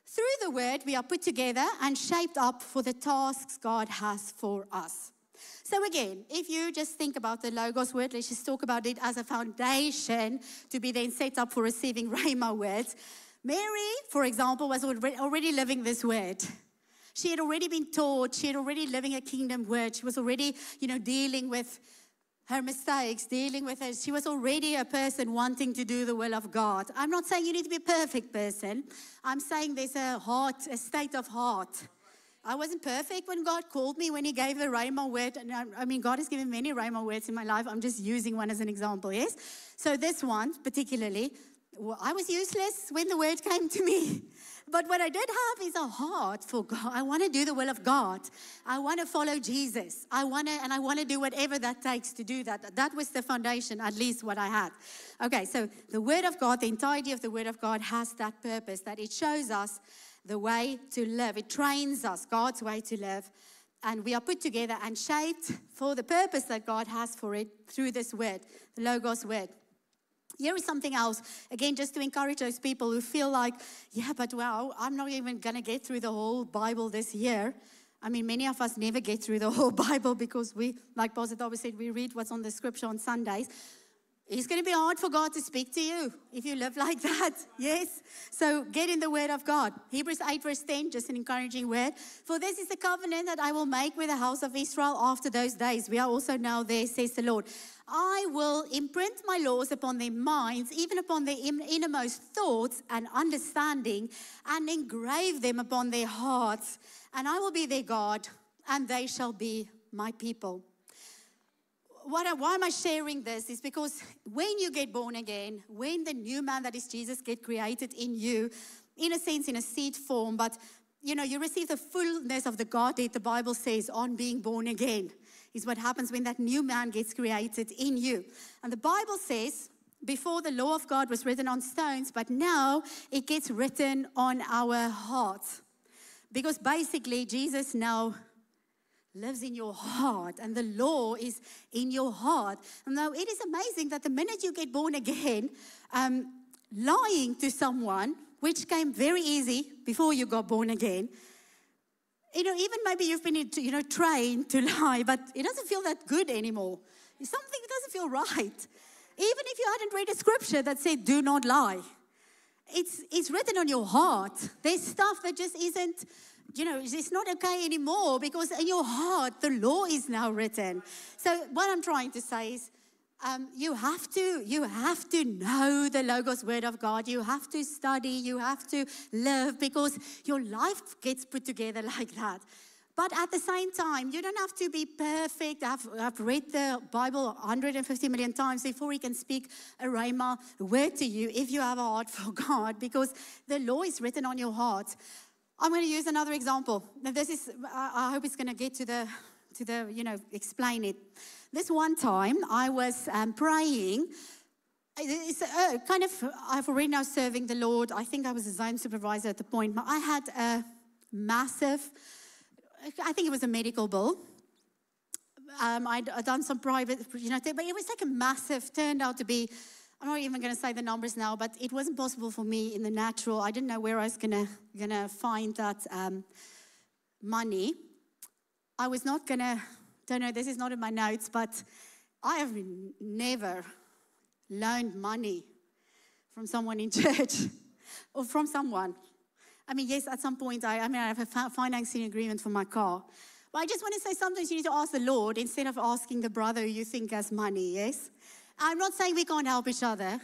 [SPEAKER 1] Through the word, we are put together and shaped up for the tasks God has for us. So again, if you just think about the Logos word, let's just talk about it as a foundation to be then set up for receiving Rhema words. Mary, for example, was already living this word. She had already been taught. She had already living a kingdom word. She was already, dealing with her mistakes, dealing with her. She was already a person wanting to do the will of God. I'm not saying you need to be a perfect person. I'm saying there's a state of heart. I wasn't perfect when God called me, when he gave the Rhema word. And God has given many Rhema words in my life. I'm just using one as an example, yes? So this one particularly, I was useless when the word came to me. But what I did have is a heart for God. I want to do the will of God. I want to follow Jesus. I want to do whatever that takes to do that. That was the foundation, at least what I had. Okay, so the Word of God, the entirety of the Word of God has that purpose, that it shows us the way to live. It trains us, God's way to live. And we are put together and shaped for the purpose that God has for it through this Word, the Logos Word. Here is something else, again, just to encourage those people who feel like, yeah, but I'm not even going to get through the whole Bible this year. Many of us never get through the whole Bible because we, like Pastor Darby said, we read what's on the scripture on Sundays. It's going to be hard for God to speak to you if you live like that. Yes. So get in the word of God. Hebrews 8 verse 10, just an encouraging word. For this is the covenant that I will make with the house of Israel after those days. We are also now there, says the Lord. I will imprint my laws upon their minds, even upon their innermost thoughts and understanding, and engrave them upon their hearts. And I will be their God, and they shall be my people. Why am I sharing this? Is because when you get born again, when the new man that is Jesus get created in you, in a sense, in a seed form, but you receive the fullness of the Godhead, the Bible says, on being born again, is what happens when that new man gets created in you. And the Bible says, before the law of God was written on stones, but now it gets written on our hearts. Because basically, Jesus now lives in your heart, and the law is in your heart. And now it is amazing that the minute you get born again, lying to someone, which came very easy before you got born again, even maybe you've been trained to lie, but it doesn't feel that good anymore. It's something that doesn't feel right. Even if you hadn't read a scripture that said, do not lie. It's written on your heart. There's stuff that just isn't, it's not okay anymore, because in your heart, the law is now written. So what I'm trying to say is, you have to know the Logos word of God. You have to study. You have to live, because your life gets put together like that. But at the same time, you don't have to be perfect. I've read the Bible 150 million times before he can speak a rhema word to you if you have a heart for God, because the law is written on your heart. I'm going to use another example. Now I hope it's going to get to the explain it. This one time I was praying. It's I've already now serving the Lord. I think I was a zone supervisor at the point. But I had a massive, I think it was a medical bill. I'd done some private, but it was like a massive, turned out to be, I'm not even going to say the numbers now, but it wasn't possible for me in the natural. I didn't know where I was gonna find that money. I was not don't know, this is not in my notes, but I have never loaned money from someone in church or from someone. I mean, yes, at some point, I have a financing agreement for my car. But I just want to say, sometimes you need to ask the Lord instead of asking the brother who you think has money, yes? I'm not saying we can't help each other.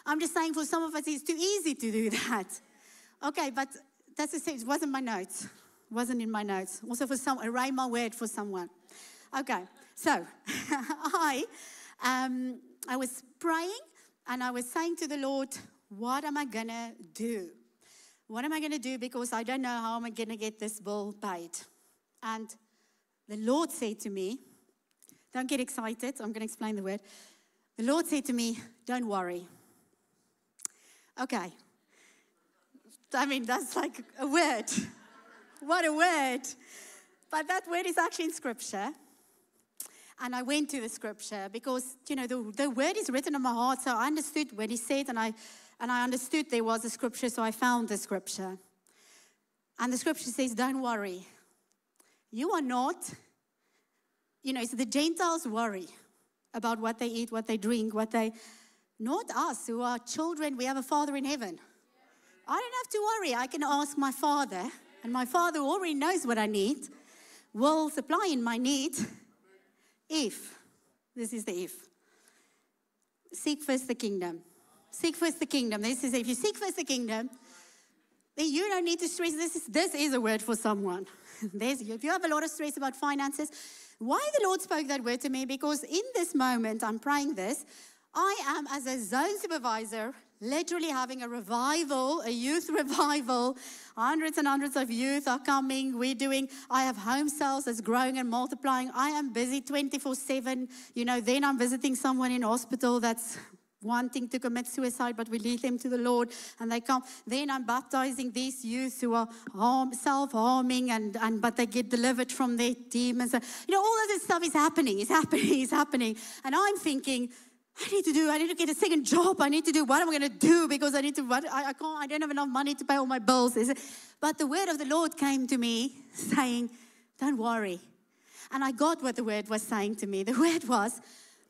[SPEAKER 1] I'm just saying for some of us, it's too easy to do that. Okay, but that's the same. It wasn't my notes. Wasn't in my notes. Also a rhema word for someone. Okay, so I was praying, and I was saying to the Lord, what am I going to do? What am I going to do? Because I don't know how I'm going to get this bill paid. And the Lord said to me, don't get excited. I'm going to explain the word. The Lord said to me, don't worry. Okay. I mean, that's like a word. What a word. But that word is actually in Scripture. And I went to the Scripture because, the word is written on my heart. So I understood what he said, and I understood there was a Scripture, so I found the Scripture. And the Scripture says, don't worry. You are not, so the Gentiles worry about what they eat, what they drink, not us who are children. We have a Father in heaven. I don't have to worry. I can ask my Father, and my Father who already knows what I need will supply in my need if, this is the if, seek first the kingdom. Seek first the kingdom. This is, if you seek first the kingdom, then you don't need to stress. This is a word for someone. If you have a lot of stress about finances, why the Lord spoke that word to me? Because in this moment, I'm praying this, I am, as a zone supervisor, literally having a revival, a youth revival. Hundreds and hundreds of youth are coming. I have home cells that's growing and multiplying. I am busy 24/7. Then I'm visiting someone in hospital that's wanting to commit suicide, but we lead them to the Lord, and they come. Then I'm baptizing these youth who are self-harming, but they get delivered from their demons. All of this stuff is happening. It's happening. And I'm thinking, I need to get a second job. I need to do, what am I going to do? Because I don't have enough money to pay all my bills. But the word of the Lord came to me saying, don't worry. And I got what the word was saying to me. The word was,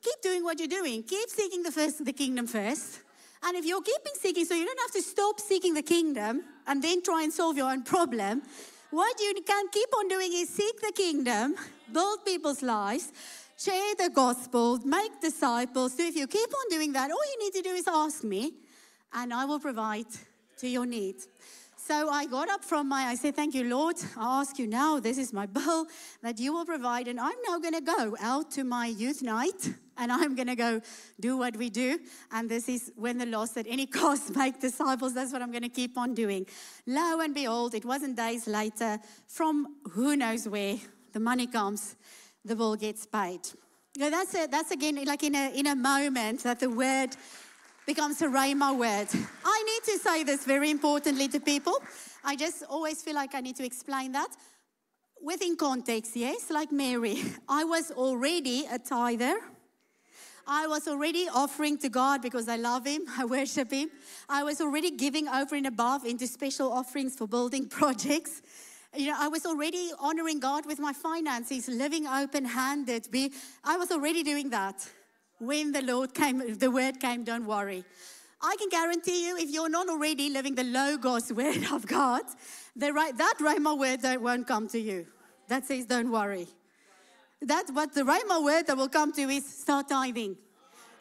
[SPEAKER 1] keep doing what you're doing. Keep seeking the kingdom first. And if you're keeping seeking, so you don't have to stop seeking the kingdom and then try and solve your own problem. What you can keep on doing is seek the kingdom, build people's lives, share the gospel, make disciples. So if you keep on doing that, all you need to do is ask me, and I will provide to your need. So I got up I said, thank you, Lord. I ask you now, this is my bill, that you will provide. And I'm now going to go out to my youth night, and I'm going to go do what we do. And this is when the lost at any cost make disciples. That's what I'm going to keep on doing. Lo and behold, it wasn't days later, from who knows where, the money comes, the bill gets paid. You know, that's again like in a moment that the word becomes a rhema word. I need to say this very importantly to people. I just always feel like I need to explain that. Within context, yes, like Mary. I was already a tither. I was already offering to God because I love Him, I worship Him. I was already giving over and above into special offerings for building projects. You know, I was already honoring God with my finances, living open-handed. I was already doing that. When the word came, don't worry. I can guarantee you, if you're not already living the Logos word of God, that rhema word won't come to you. That says, don't worry. That's what the rhema word that will come to is start tithing.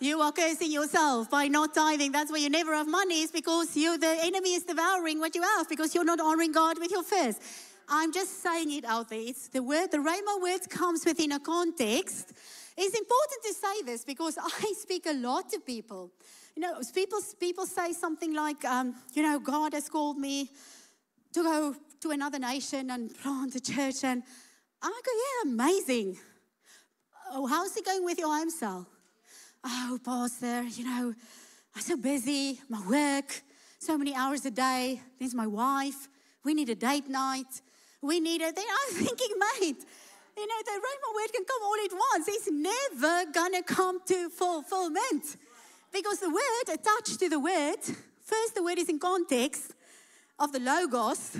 [SPEAKER 1] You are cursing yourself by not tithing. That's why you never have money, is because the enemy is devouring what you have because you're not honoring God with your first. I'm just saying it out there. It's the word, the rhema word comes within a context. It's important to say this because I speak a lot to people. You know, people say something like, God has called me to go to another nation and plant a church. And I go, yeah, amazing. Oh, how's it going with your home cell? Oh, Pastor, I'm so busy, my work, so many hours a day. There's my wife. We need a date night. We need a thing. I'm thinking, mate, the rhema word can come all at once. It's never going to come to fulfillment. Because the word attached to the word, first the word is in context of the Logos.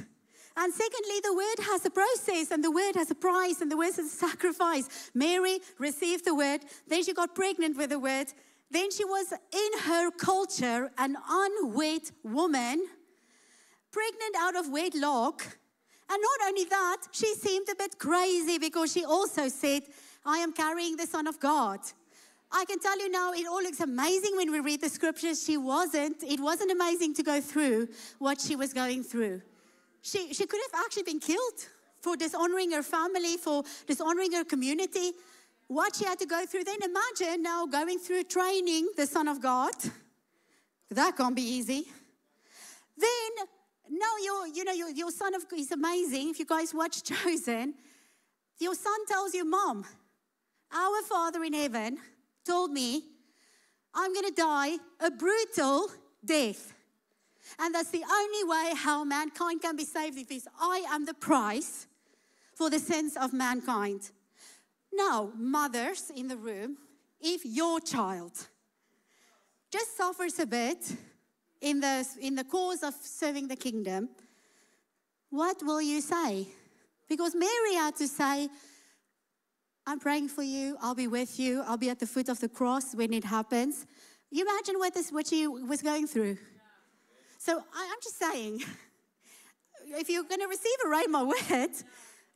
[SPEAKER 1] And secondly, the word has a process and the word has a price and the word has a sacrifice. Mary received the word. Then she got pregnant with the word. Then she was in her culture an unwed woman, pregnant out of wedlock. And not only that, she seemed a bit crazy because she also said, I am carrying the Son of God. I can tell you now, it all looks amazing when we read the scriptures. It wasn't amazing to go through what she was going through. She could have actually been killed for dishonoring her family, for dishonoring her community. What she had to go through. Then imagine now going through training the Son of God. That can't be easy. Then, your son is amazing. If you guys watch Chosen, your son tells you, Mom, our Father in heaven told me I'm going to die a brutal death. And that's the only way how mankind can be saved, if I am the price for the sins of mankind. Now, mothers in the room, if your child just suffers a bit in the cause of serving the kingdom, what will you say? Because Mary had to say, I'm praying for you, I'll be with you, I'll be at the foot of the cross when it happens. You imagine what she was going through. So I'm just saying, if you're going to receive a rhema word,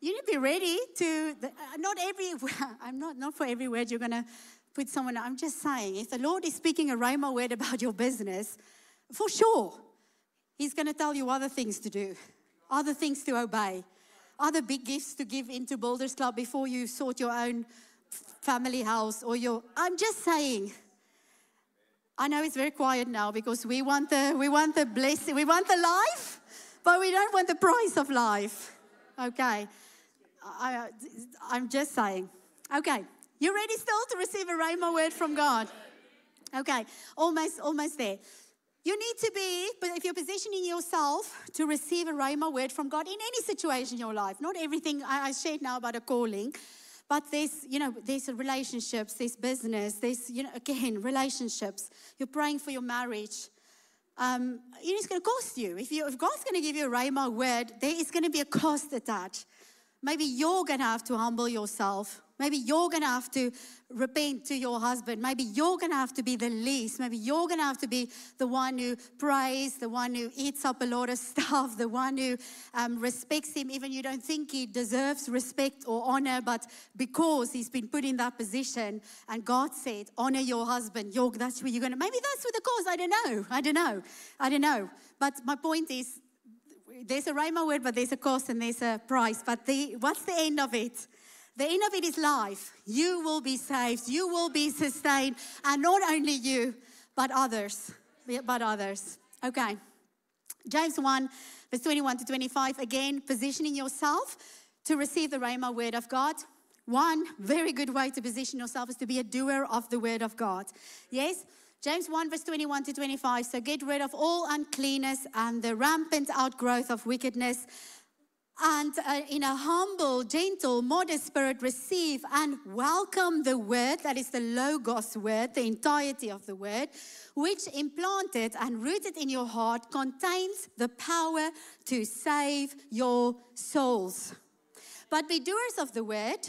[SPEAKER 1] you need to be ready to, not for every word you're going to put someone, I'm just saying, if the Lord is speaking a rhema word about your business, for sure, He's going to tell you other things to do, other things to obey, other big gifts to give into Builders Club before you sort your own family house I'm just saying. I know it's very quiet now because we want the blessing, we want the life, but we don't want the price of life. Okay, I'm just saying. Okay, you ready still to receive a rhema word from God? Okay, almost there. You need to be, but if you're positioning yourself to receive a rhema word from God in any situation in your life, not everything I shared now about a calling, but there's relationships, there's business, there's, again, relationships. You're praying for your marriage. It's going to cost you. If God's going to give you a rhema word, there is going to be a cost attached. Maybe you're going to have to humble yourself. Maybe you're going to have to repent to your husband. Maybe you're going to have to be the least. Maybe you're going to have to be the one who prays, the one who eats up a lot of stuff, the one who respects him, even you don't think he deserves respect or honor, but because he's been put in that position and God said, honor your husband. That's where you're going to, maybe that's what the cause. I don't know. But my point is, there's a Rhema word, but there's a cost and there's a price. But what's the end of it? The end of it is life. You will be saved. You will be sustained. And not only you, but others. Okay. James 1, verse 21 to 25. Again, positioning yourself to receive the Rhema word of God. One very good way to position yourself is to be a doer of the word of God. Yes? James 1, verse 21 to 25. So get rid of all uncleanness and the rampant outgrowth of wickedness. And in a humble, gentle, modest spirit, receive and welcome the word, that is the Logos word, the entirety of the word, which implanted and rooted in your heart contains the power to save your souls. But be doers of the word,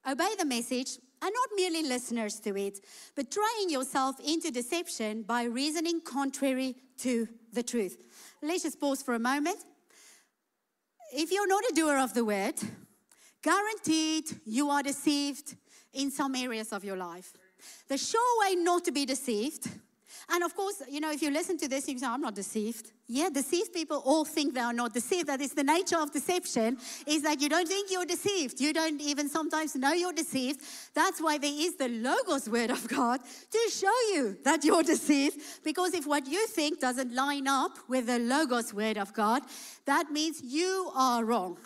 [SPEAKER 1] obey the message, and not merely listeners to it, but trying yourself into deception by reasoning contrary to the truth. Let's just pause for a moment. If you're not a doer of the word, guaranteed you are deceived in some areas of your life. The sure way not to be deceived, and of course, you know, if you listen to this, you say, I'm not deceived. Yeah, deceived people all think they are not deceived. That is the nature of deception, is that you don't think you're deceived. You don't even sometimes know you're deceived. That's why there is the Logos word of God to show you that you're deceived. Because if what you think doesn't line up with the Logos word of God, that means you are wrong.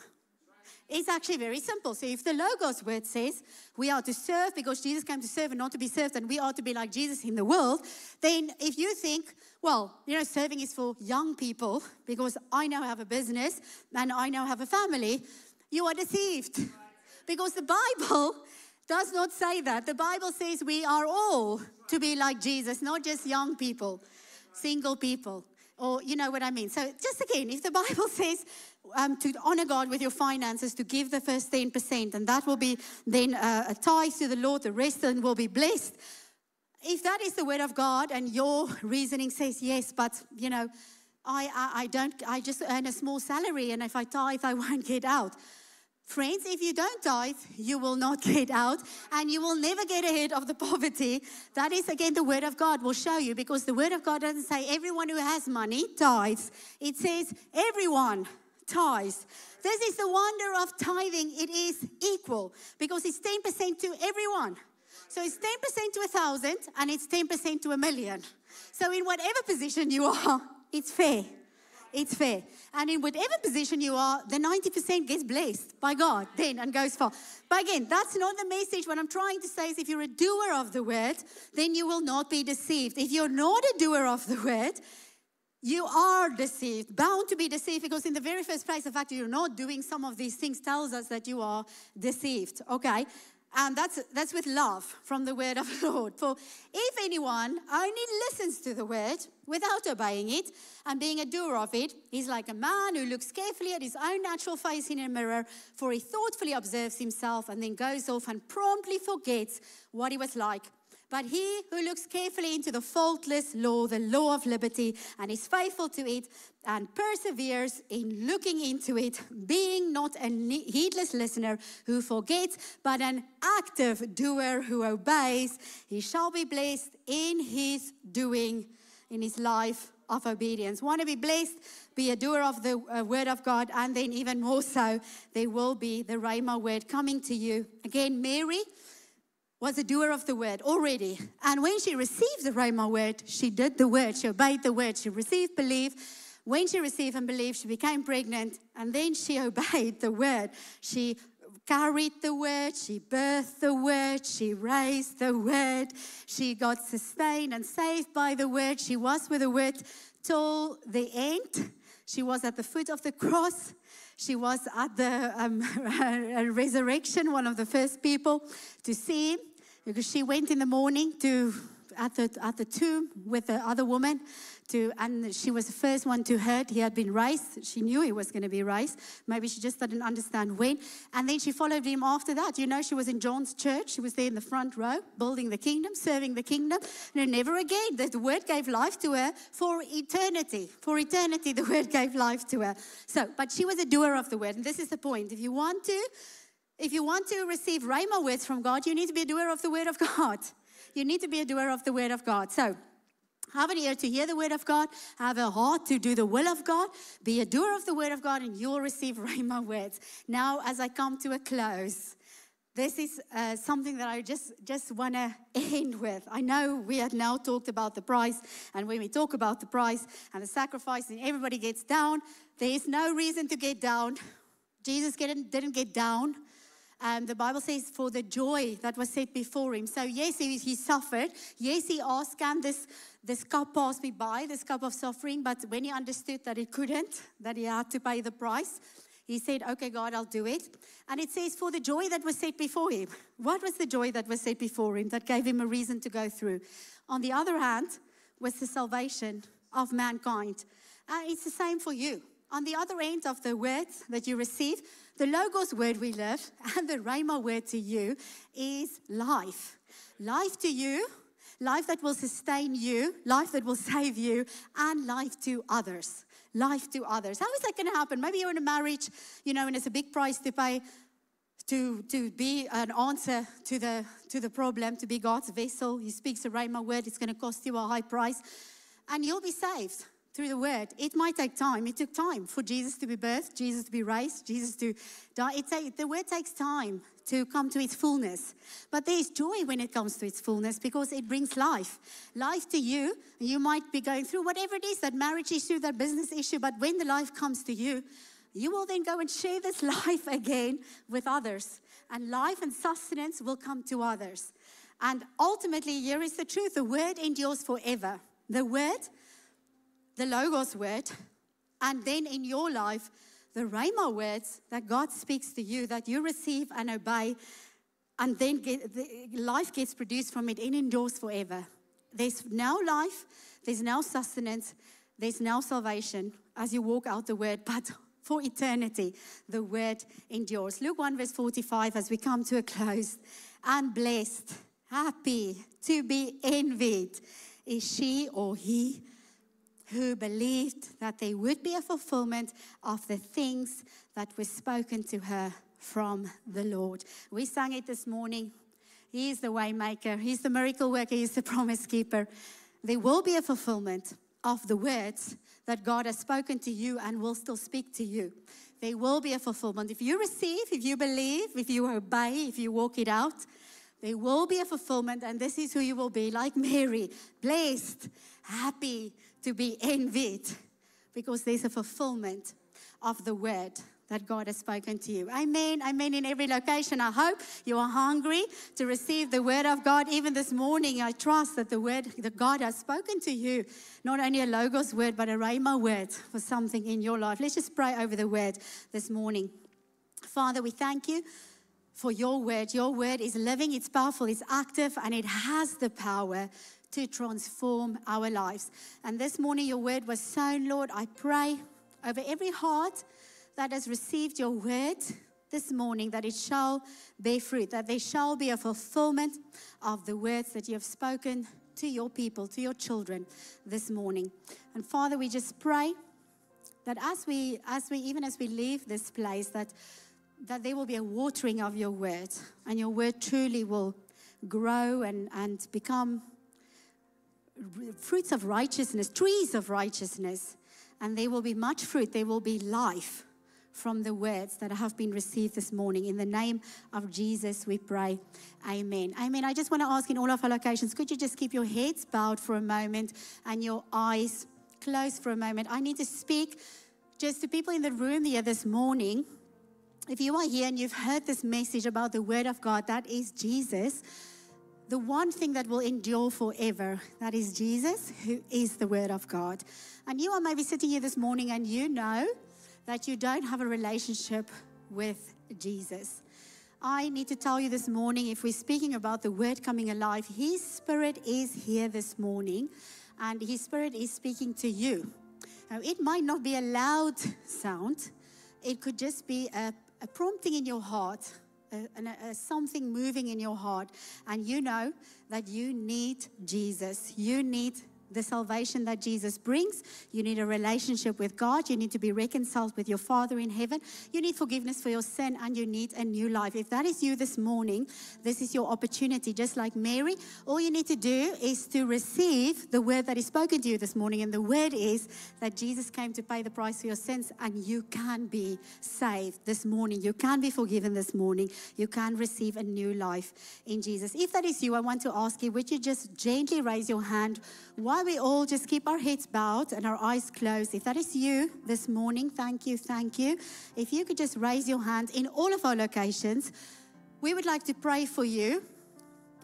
[SPEAKER 1] It's actually very simple. So if the Logos word says we are to serve because Jesus came to serve and not to be served, and we are to be like Jesus in the world, then if you think, well, you know, serving is for young people because I now have a business and I now have a family, you are deceived. Because the Bible does not say that. The Bible says we are all to be like Jesus, not just young people, single people. Or you know what I mean. So just again, if the Bible says to honor God with your finances, to give the first 10%, and that will be then a tithe to the Lord, the rest then will be blessed. If that is the word of God and your reasoning says, yes, but you know, I just earn a small salary, and if I tithe, I won't get out. Friends, if you don't tithe, you will not get out, and you will never get ahead of the poverty. That is, again, the word of God will show you, because the word of God doesn't say everyone who has money tithes. It says everyone tithes. This is the wonder of tithing. It is equal, because it's 10% to everyone. So it's 10% to 1,000, and it's 10% to 1,000,000. So in whatever position you are, it's fair. It's fair. And in whatever position you are, the 90% gets blessed by God then and goes far. But again, that's not the message. What I'm trying to say is if you're a doer of the word, then you will not be deceived. If you're not a doer of the word, you are deceived, bound to be deceived, because in the very first place, the fact that you're not doing some of these things tells us that you are deceived, okay? And that's with love from the word of the Lord. For if anyone only listens to the word without obeying it and being a doer of it, he's like a man who looks carefully at his own natural face in a mirror, for he thoughtfully observes himself and then goes off and promptly forgets what he was like. But he who looks carefully into the faultless law, the law of liberty, and is faithful to it and perseveres in looking into it, being not a heedless listener who forgets, but an active doer who obeys, he shall be blessed in his doing, in his life of obedience. Want to be blessed? Be a doer of the word of God, and then even more so, there will be the Rhema word coming to you. Again, Mary was a doer of the word already. And when she received the Rhema word, she did the word. She obeyed the word. She received, believed. When she received and believed, she became pregnant. And then she obeyed the word. She carried the word. She birthed the word. She raised the word. She got sustained and saved by the word. She was with the word till the end. She was at the foot of the cross. She was at the resurrection, one of the first people to see him, because she went in the morning to at the tomb with the other woman, and she was the first one to heard he had been raised. She knew he was going to be raised. Maybe she just didn't understand when. And then she followed him after that. You know, she was in John's church. She was there in the front row, building the kingdom, serving the kingdom. And never again, the word gave life to her for eternity. For eternity, the word gave life to her. So, but she was a doer of the word. And this is the point. If you want to receive rhema words from God, you need to be a doer of the word of God. You need to be a doer of the word of God. So, have an ear to hear the word of God. Have a heart to do the will of God. Be a doer of the word of God, and you'll receive rhema words. Now, as I come to a close, this is something that I just want to end with. I know we have now talked about the price, and when we talk about the price and the sacrifice, and everybody gets down, there is no reason to get down. Jesus didn't get down. The Bible says for the joy that was set before him. So yes, he suffered. Yes, he asked, can this cup pass me by, this cup of suffering? But when he understood that it couldn't, that he had to pay the price, he said, okay, God, I'll do it. And it says for the joy that was set before him. What was the joy that was set before him that gave him a reason to go through? On the other hand, was the salvation of mankind. It's the same for you. On the other end of the word that you receive, the Logos word we live and the Rhema word to you is life. Life to you, life that will sustain you, life that will save you, and life to others. Life to others. How is that going to happen? Maybe you're in a marriage, and it's a big price to pay to be an answer to the problem, to be God's vessel. He speaks a Rhema word. It's going to cost you a high price, and you'll be saved through the word. It might take time. It took time for Jesus to be birthed, Jesus to be raised, Jesus to die. The word takes time to come to its fullness. But there's joy when it comes to its fullness because it brings life. Life to you. You might be going through whatever it is, that marriage issue, that business issue, but when the life comes to you, you will then go and share this life again with others. And life and sustenance will come to others. And ultimately, here is the truth. The word endures forever. The word, the Logos word, and then in your life, the Rhema words that God speaks to you, that you receive and obey, and then life gets produced from it and endures forever. There's now life, there's now sustenance, there's now salvation as you walk out the word, but for eternity, the word endures. Luke 1 verse 45 as we come to a close. And blessed, happy, to be envied is she or he who believed that there would be a fulfillment of the things that were spoken to her from the Lord. We sang it this morning. He is the way maker. He's the miracle worker. He's the promise keeper. There will be a fulfillment of the words that God has spoken to you and will still speak to you. There will be a fulfillment. If you receive, if you believe, if you obey, if you walk it out, there will be a fulfillment, and this is who you will be, like Mary, blessed, happy, to be envied, because there's a fulfillment of the word that God has spoken to you. Amen. Amen. In every location, I hope you are hungry to receive the word of God. Even this morning, I trust that the word that God has spoken to you, not only a Logos word, but a Rhema word for something in your life. Let's just pray over the word this morning. Father, we thank you for your word. Your word is living, it's powerful, it's active, and it has the power to transform our lives. And this morning, your word was sown, Lord. I pray over every heart that has received your word this morning, that it shall bear fruit, that there shall be a fulfillment of the words that you have spoken to your people, to your children this morning. And Father, we just pray that as we leave this place, that there will be a watering of your word, and your word truly will grow and become fruits of righteousness, trees of righteousness, and there will be much fruit. There will be life from the words that have been received this morning. In the name of Jesus, we pray. Amen. Amen. I just want to ask in all of our locations, could you just keep your heads bowed for a moment and your eyes closed for a moment? I need to speak just to people in the room here this morning. If you are here and you've heard this message about the word of God, that is Jesus, the one thing that will endure forever, that is Jesus, who is the word of God. And you are maybe sitting here this morning and you know that you don't have a relationship with Jesus. I need to tell you this morning, if we're speaking about the word coming alive, His Spirit is here this morning, and His Spirit is speaking to you. Now, it might not be a loud sound. It could just be a prompting in your heart, something moving in your heart, and you know that you need Jesus. You need the salvation that Jesus brings. You need a relationship with God. You need to be reconciled with your Father in heaven. You need forgiveness for your sin, and you need a new life. If that is you this morning, this is your opportunity. Just like Mary, all you need to do is to receive the word that is spoken to you this morning. And the word is that Jesus came to pay the price for your sins, and you can be saved this morning. You can be forgiven this morning. You can receive a new life in Jesus. If that is you, I want to ask you, would you just gently raise your hand while we all just keep our heads bowed and our eyes closed? If that is you this morning, thank you, thank you. If you could just raise your hand in all of our locations, we would like to pray for you.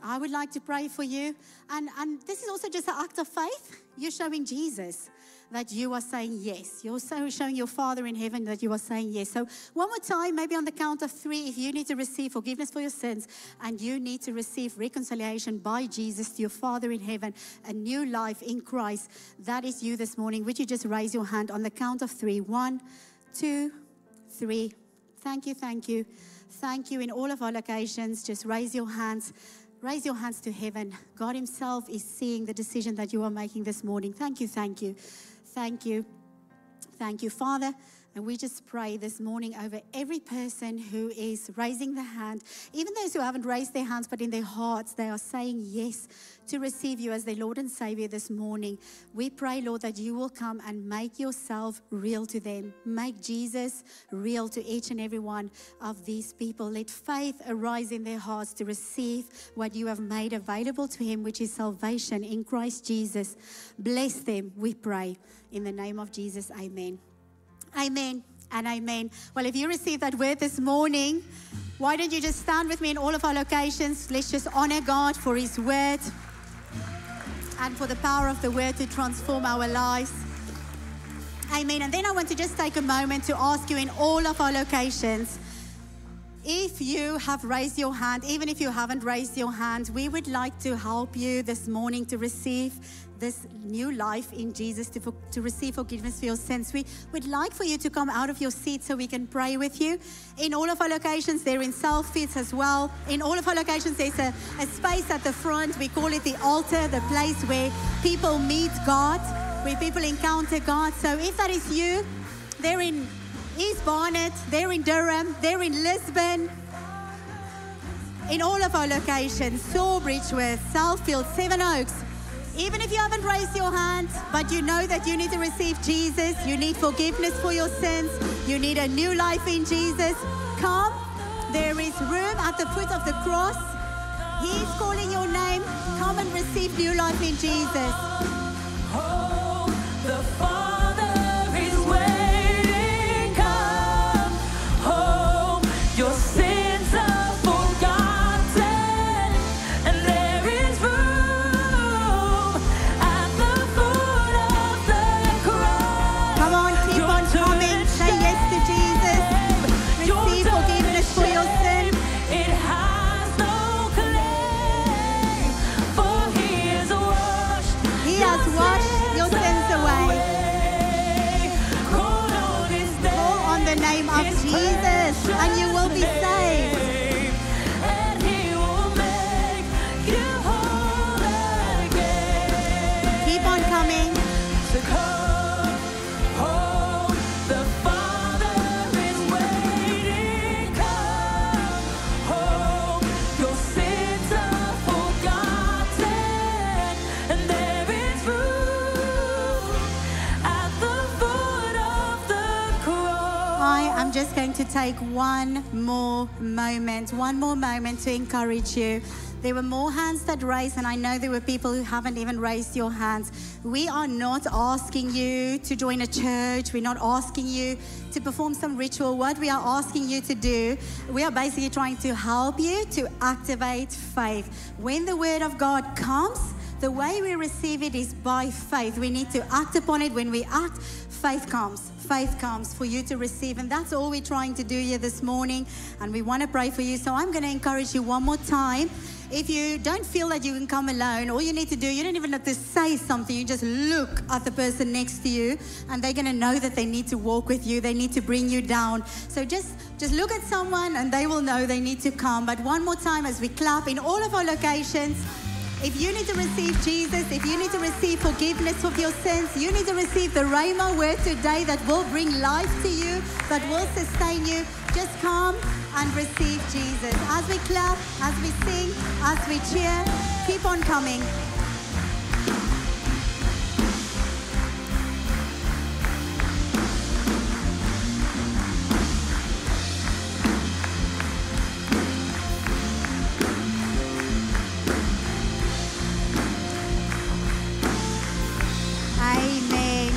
[SPEAKER 1] I would like to pray for you. And this is also just an act of faith. You're showing Jesus that you are saying yes. You're also showing your Father in heaven that you are saying yes. So one more time, maybe on the count of 3, if you need to receive forgiveness for your sins and you need to receive reconciliation by Jesus to your Father in heaven, a new life in Christ, that is you this morning. Would you just raise your hand on the count of 3? 1, 2, 3. Thank you, thank you. Thank you in all of our locations. Just raise your hands. Raise your hands to heaven. God Himself is seeing the decision that you are making this morning. Thank you, thank you. Thank you. Thank you, Father. And we just pray this morning over every person who is raising their hand, even those who haven't raised their hands, but in their hearts they are saying yes to receive you as their Lord and Savior this morning. We pray, Lord, that you will come and make yourself real to them. Make Jesus real to each and every one of these people. Let faith arise in their hearts to receive what you have made available to him, which is salvation in Christ Jesus. Bless them, we pray. In the name of Jesus, amen. Amen and amen. Well, if you received that word this morning, why don't you just stand with me in all of our locations? Let's just honor God for His word and for the power of the word to transform our lives. Amen. And then I want to just take a moment to ask you in all of our locations, if you have raised your hand, even if you haven't raised your hand, we would like to help you this morning to receive this new life in Jesus, to receive forgiveness for your sins. We would like for you to come out of your seat so we can pray with you. In all of our locations, they're in self-feeds as well. In all of our locations, there's a space at the front. We call it the altar, the place where people meet God, where people encounter God. So if that is you, they're in East Barnet, they're in Durham, they're in Lisbon, in all of our locations, Sawbridge, Southfield, Seven Oaks. Even if you haven't raised your hand, but you know that you need to receive Jesus, you need forgiveness for your sins, you need a new life in Jesus, come. There is room at the foot of the cross. He's calling your name. Come and receive new life in Jesus.
[SPEAKER 3] Oh, the Father is waiting. Come home. Your sins are forgotten, and there is room at the foot of the cross.
[SPEAKER 1] Come on, keep on coming. Say yes to Jesus. Receive forgiveness for your sin.
[SPEAKER 3] It has no claim, for He is washed.
[SPEAKER 1] He has washed your sins away. Call on the name of Jesus and you will be saved.
[SPEAKER 3] And He will make you whole again.
[SPEAKER 1] Keep on coming.
[SPEAKER 3] So come home, the Father is waiting. Come home, your sins are forgotten, and there is room at the foot of the cross.
[SPEAKER 1] I am just going to take one more moment to encourage you. There were more hands that raised, and I know there were people who haven't even raised your hands. We are not asking you to join a church. We're not asking you to perform some ritual. What we are asking you to do, we are basically trying to help you to activate faith. When the word of God comes, the way we receive it is by faith. We need to act upon it. When we act, faith comes. Faith comes for you to receive. And that's all we're trying to do here this morning. And we want to pray for you. So I'm going to encourage you one more time. If you don't feel that you can come alone, all you need to do, you don't even have to say something. You just look at the person next to you, and they're going to know that they need to walk with you. They need to bring you down. So just look at someone, and they will know they need to come. But one more time as we clap in all of our locations, if you need to receive Jesus, if you need to receive forgiveness of your sins, you need to receive the Rhema word today that will bring life to you, that will sustain you, just come and receive Jesus. As we clap, as we sing, as we cheer, keep on coming. Amen,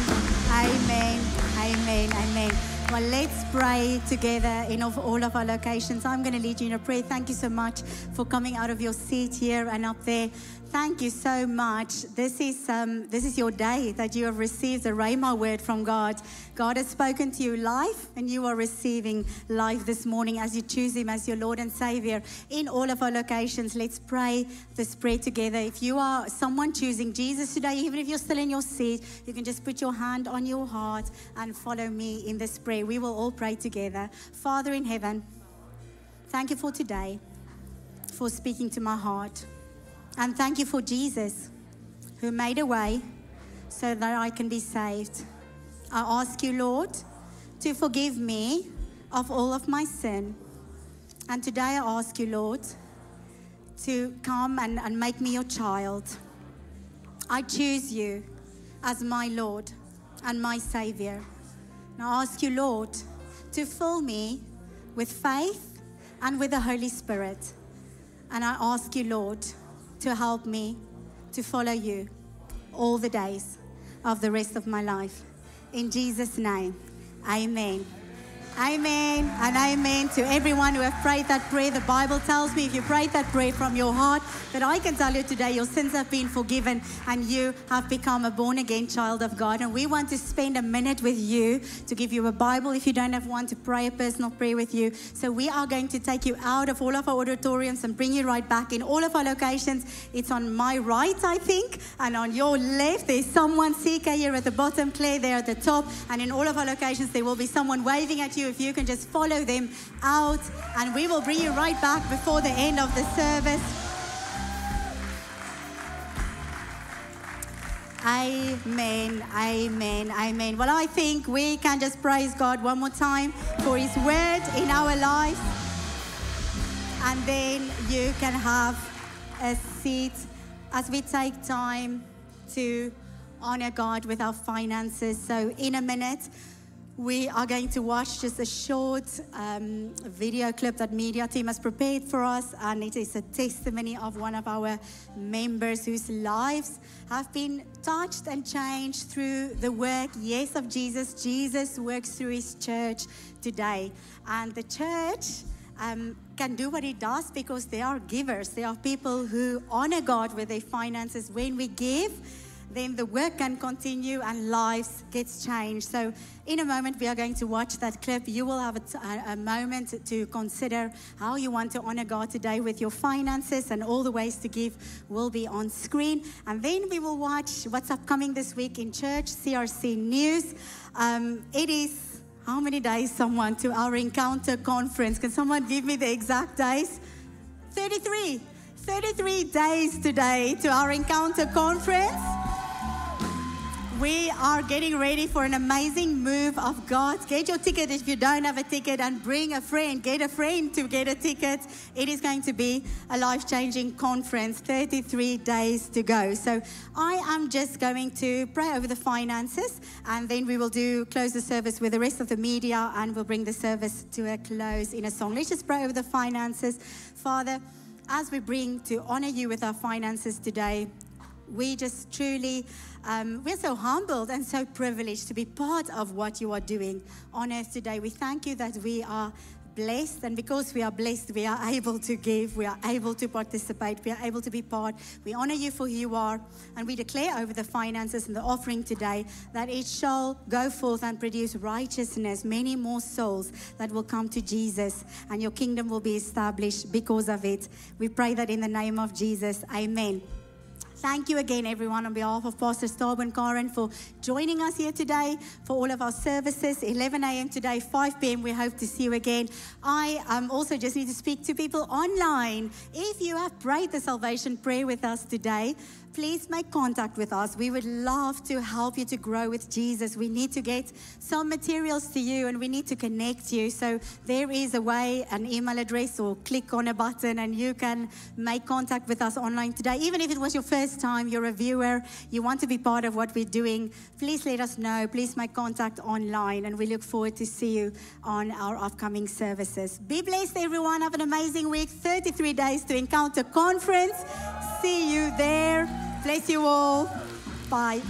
[SPEAKER 1] amen, amen, amen. Well, let's pray together in all of our locations. I'm going to lead you in a prayer. Thank you so much for coming out of your seat here and up there. Thank you so much. This is your day that you have received the Rhema word from God. God has spoken to you life, and you are receiving life this morning as you choose Him as your Lord and Savior. In all of our locations, let's pray this prayer together. If you are someone choosing Jesus today, even if you're still in your seat, you can just put your hand on your heart and follow me in this prayer. We will all pray together. Father in heaven, thank you for today, for speaking to my heart. And thank you for Jesus, who made a way so that I can be saved. I ask you, Lord, to forgive me of all of my sin. And today I ask you, Lord, to come and make me your child. I choose you as my Lord and my Savior. And I ask you, Lord, to fill me with faith and with the Holy Spirit. And I ask you, Lord, to help me to follow you all the days of the rest of my life. In Jesus' name, amen. Amen and amen to everyone who have prayed that prayer. The Bible tells me if you prayed that prayer from your heart, that I can tell you today your sins have been forgiven and you have become a born-again child of God. And we want to spend a minute with you to give you a Bible if you don't have one, to pray a personal prayer with you. So we are going to take you out of all of our auditoriums and bring you right back in all of our locations. It's on my right, I think, and on your left. There's someone, CK here at the bottom, Claire there at the top. And in all of our locations, there will be someone waving at you. If you can just follow them out, and we will bring you right back before the end of the service. Amen, amen, amen. Well, I think we can just praise God one more time for His word in our lives. And then you can have a seat as we take time to honor God with our finances. So in a minute, we are going to watch just a short video clip that media team has prepared for us, and it is a testimony of one of our members whose lives have been touched and changed through the work, yes, of Jesus. Jesus works through His church today, and the church can do what it does because they are givers. They are people who honor God with their finances. When we give, then the work can continue and lives gets changed. So in a moment, we are going to watch that clip. You will have a moment to consider how you want to honor God today with your finances, and all the ways to give will be on screen. And then we will watch what's upcoming this week in church, CRC News. It is, how many days, someone, to our Encounter Conference? Can someone give me the exact days? 33. 33 days today to our Encounter Conference. We are getting ready for an amazing move of God. Get your ticket if you don't have a ticket, and bring a friend. Get a friend to get a ticket. It is going to be a life-changing conference. 33 days to go. So I am just going to pray over the finances, and then we will close the service with the rest of the media, and we'll bring the service to a close in a song. Let's just pray over the finances. Father, as we bring to honor you with our finances today, we just truly, we're so humbled and so privileged to be part of what you are doing on earth today. We thank you that we are blessed, and because we are blessed, we are able to give, we are able to participate, we are able to be part. We honor you for who you are, and we declare over the finances and the offering today that it shall go forth and produce righteousness, many more souls that will come to Jesus, and your kingdom will be established because of it. We pray that in the name of Jesus. Amen. Thank you again, everyone, on behalf of Pastor Starb and Karen for joining us here today for all of our services. 11 a.m. today, 5 p.m. We hope to see you again. I also just need to speak to people online. If you have prayed the salvation prayer with us today, please make contact with us. We would love to help you to grow with Jesus. We need to get some materials to you, and we need to connect you. So there is a way, an email address, or click on a button and you can make contact with us online today. Even if it was your first time, you're a viewer, you want to be part of what we're doing, please let us know. Please make contact online, and we look forward to see you on our upcoming services. Be blessed, everyone. Have an amazing week. 33 days to Encounter Conference. See you there. Bless you all. Bye.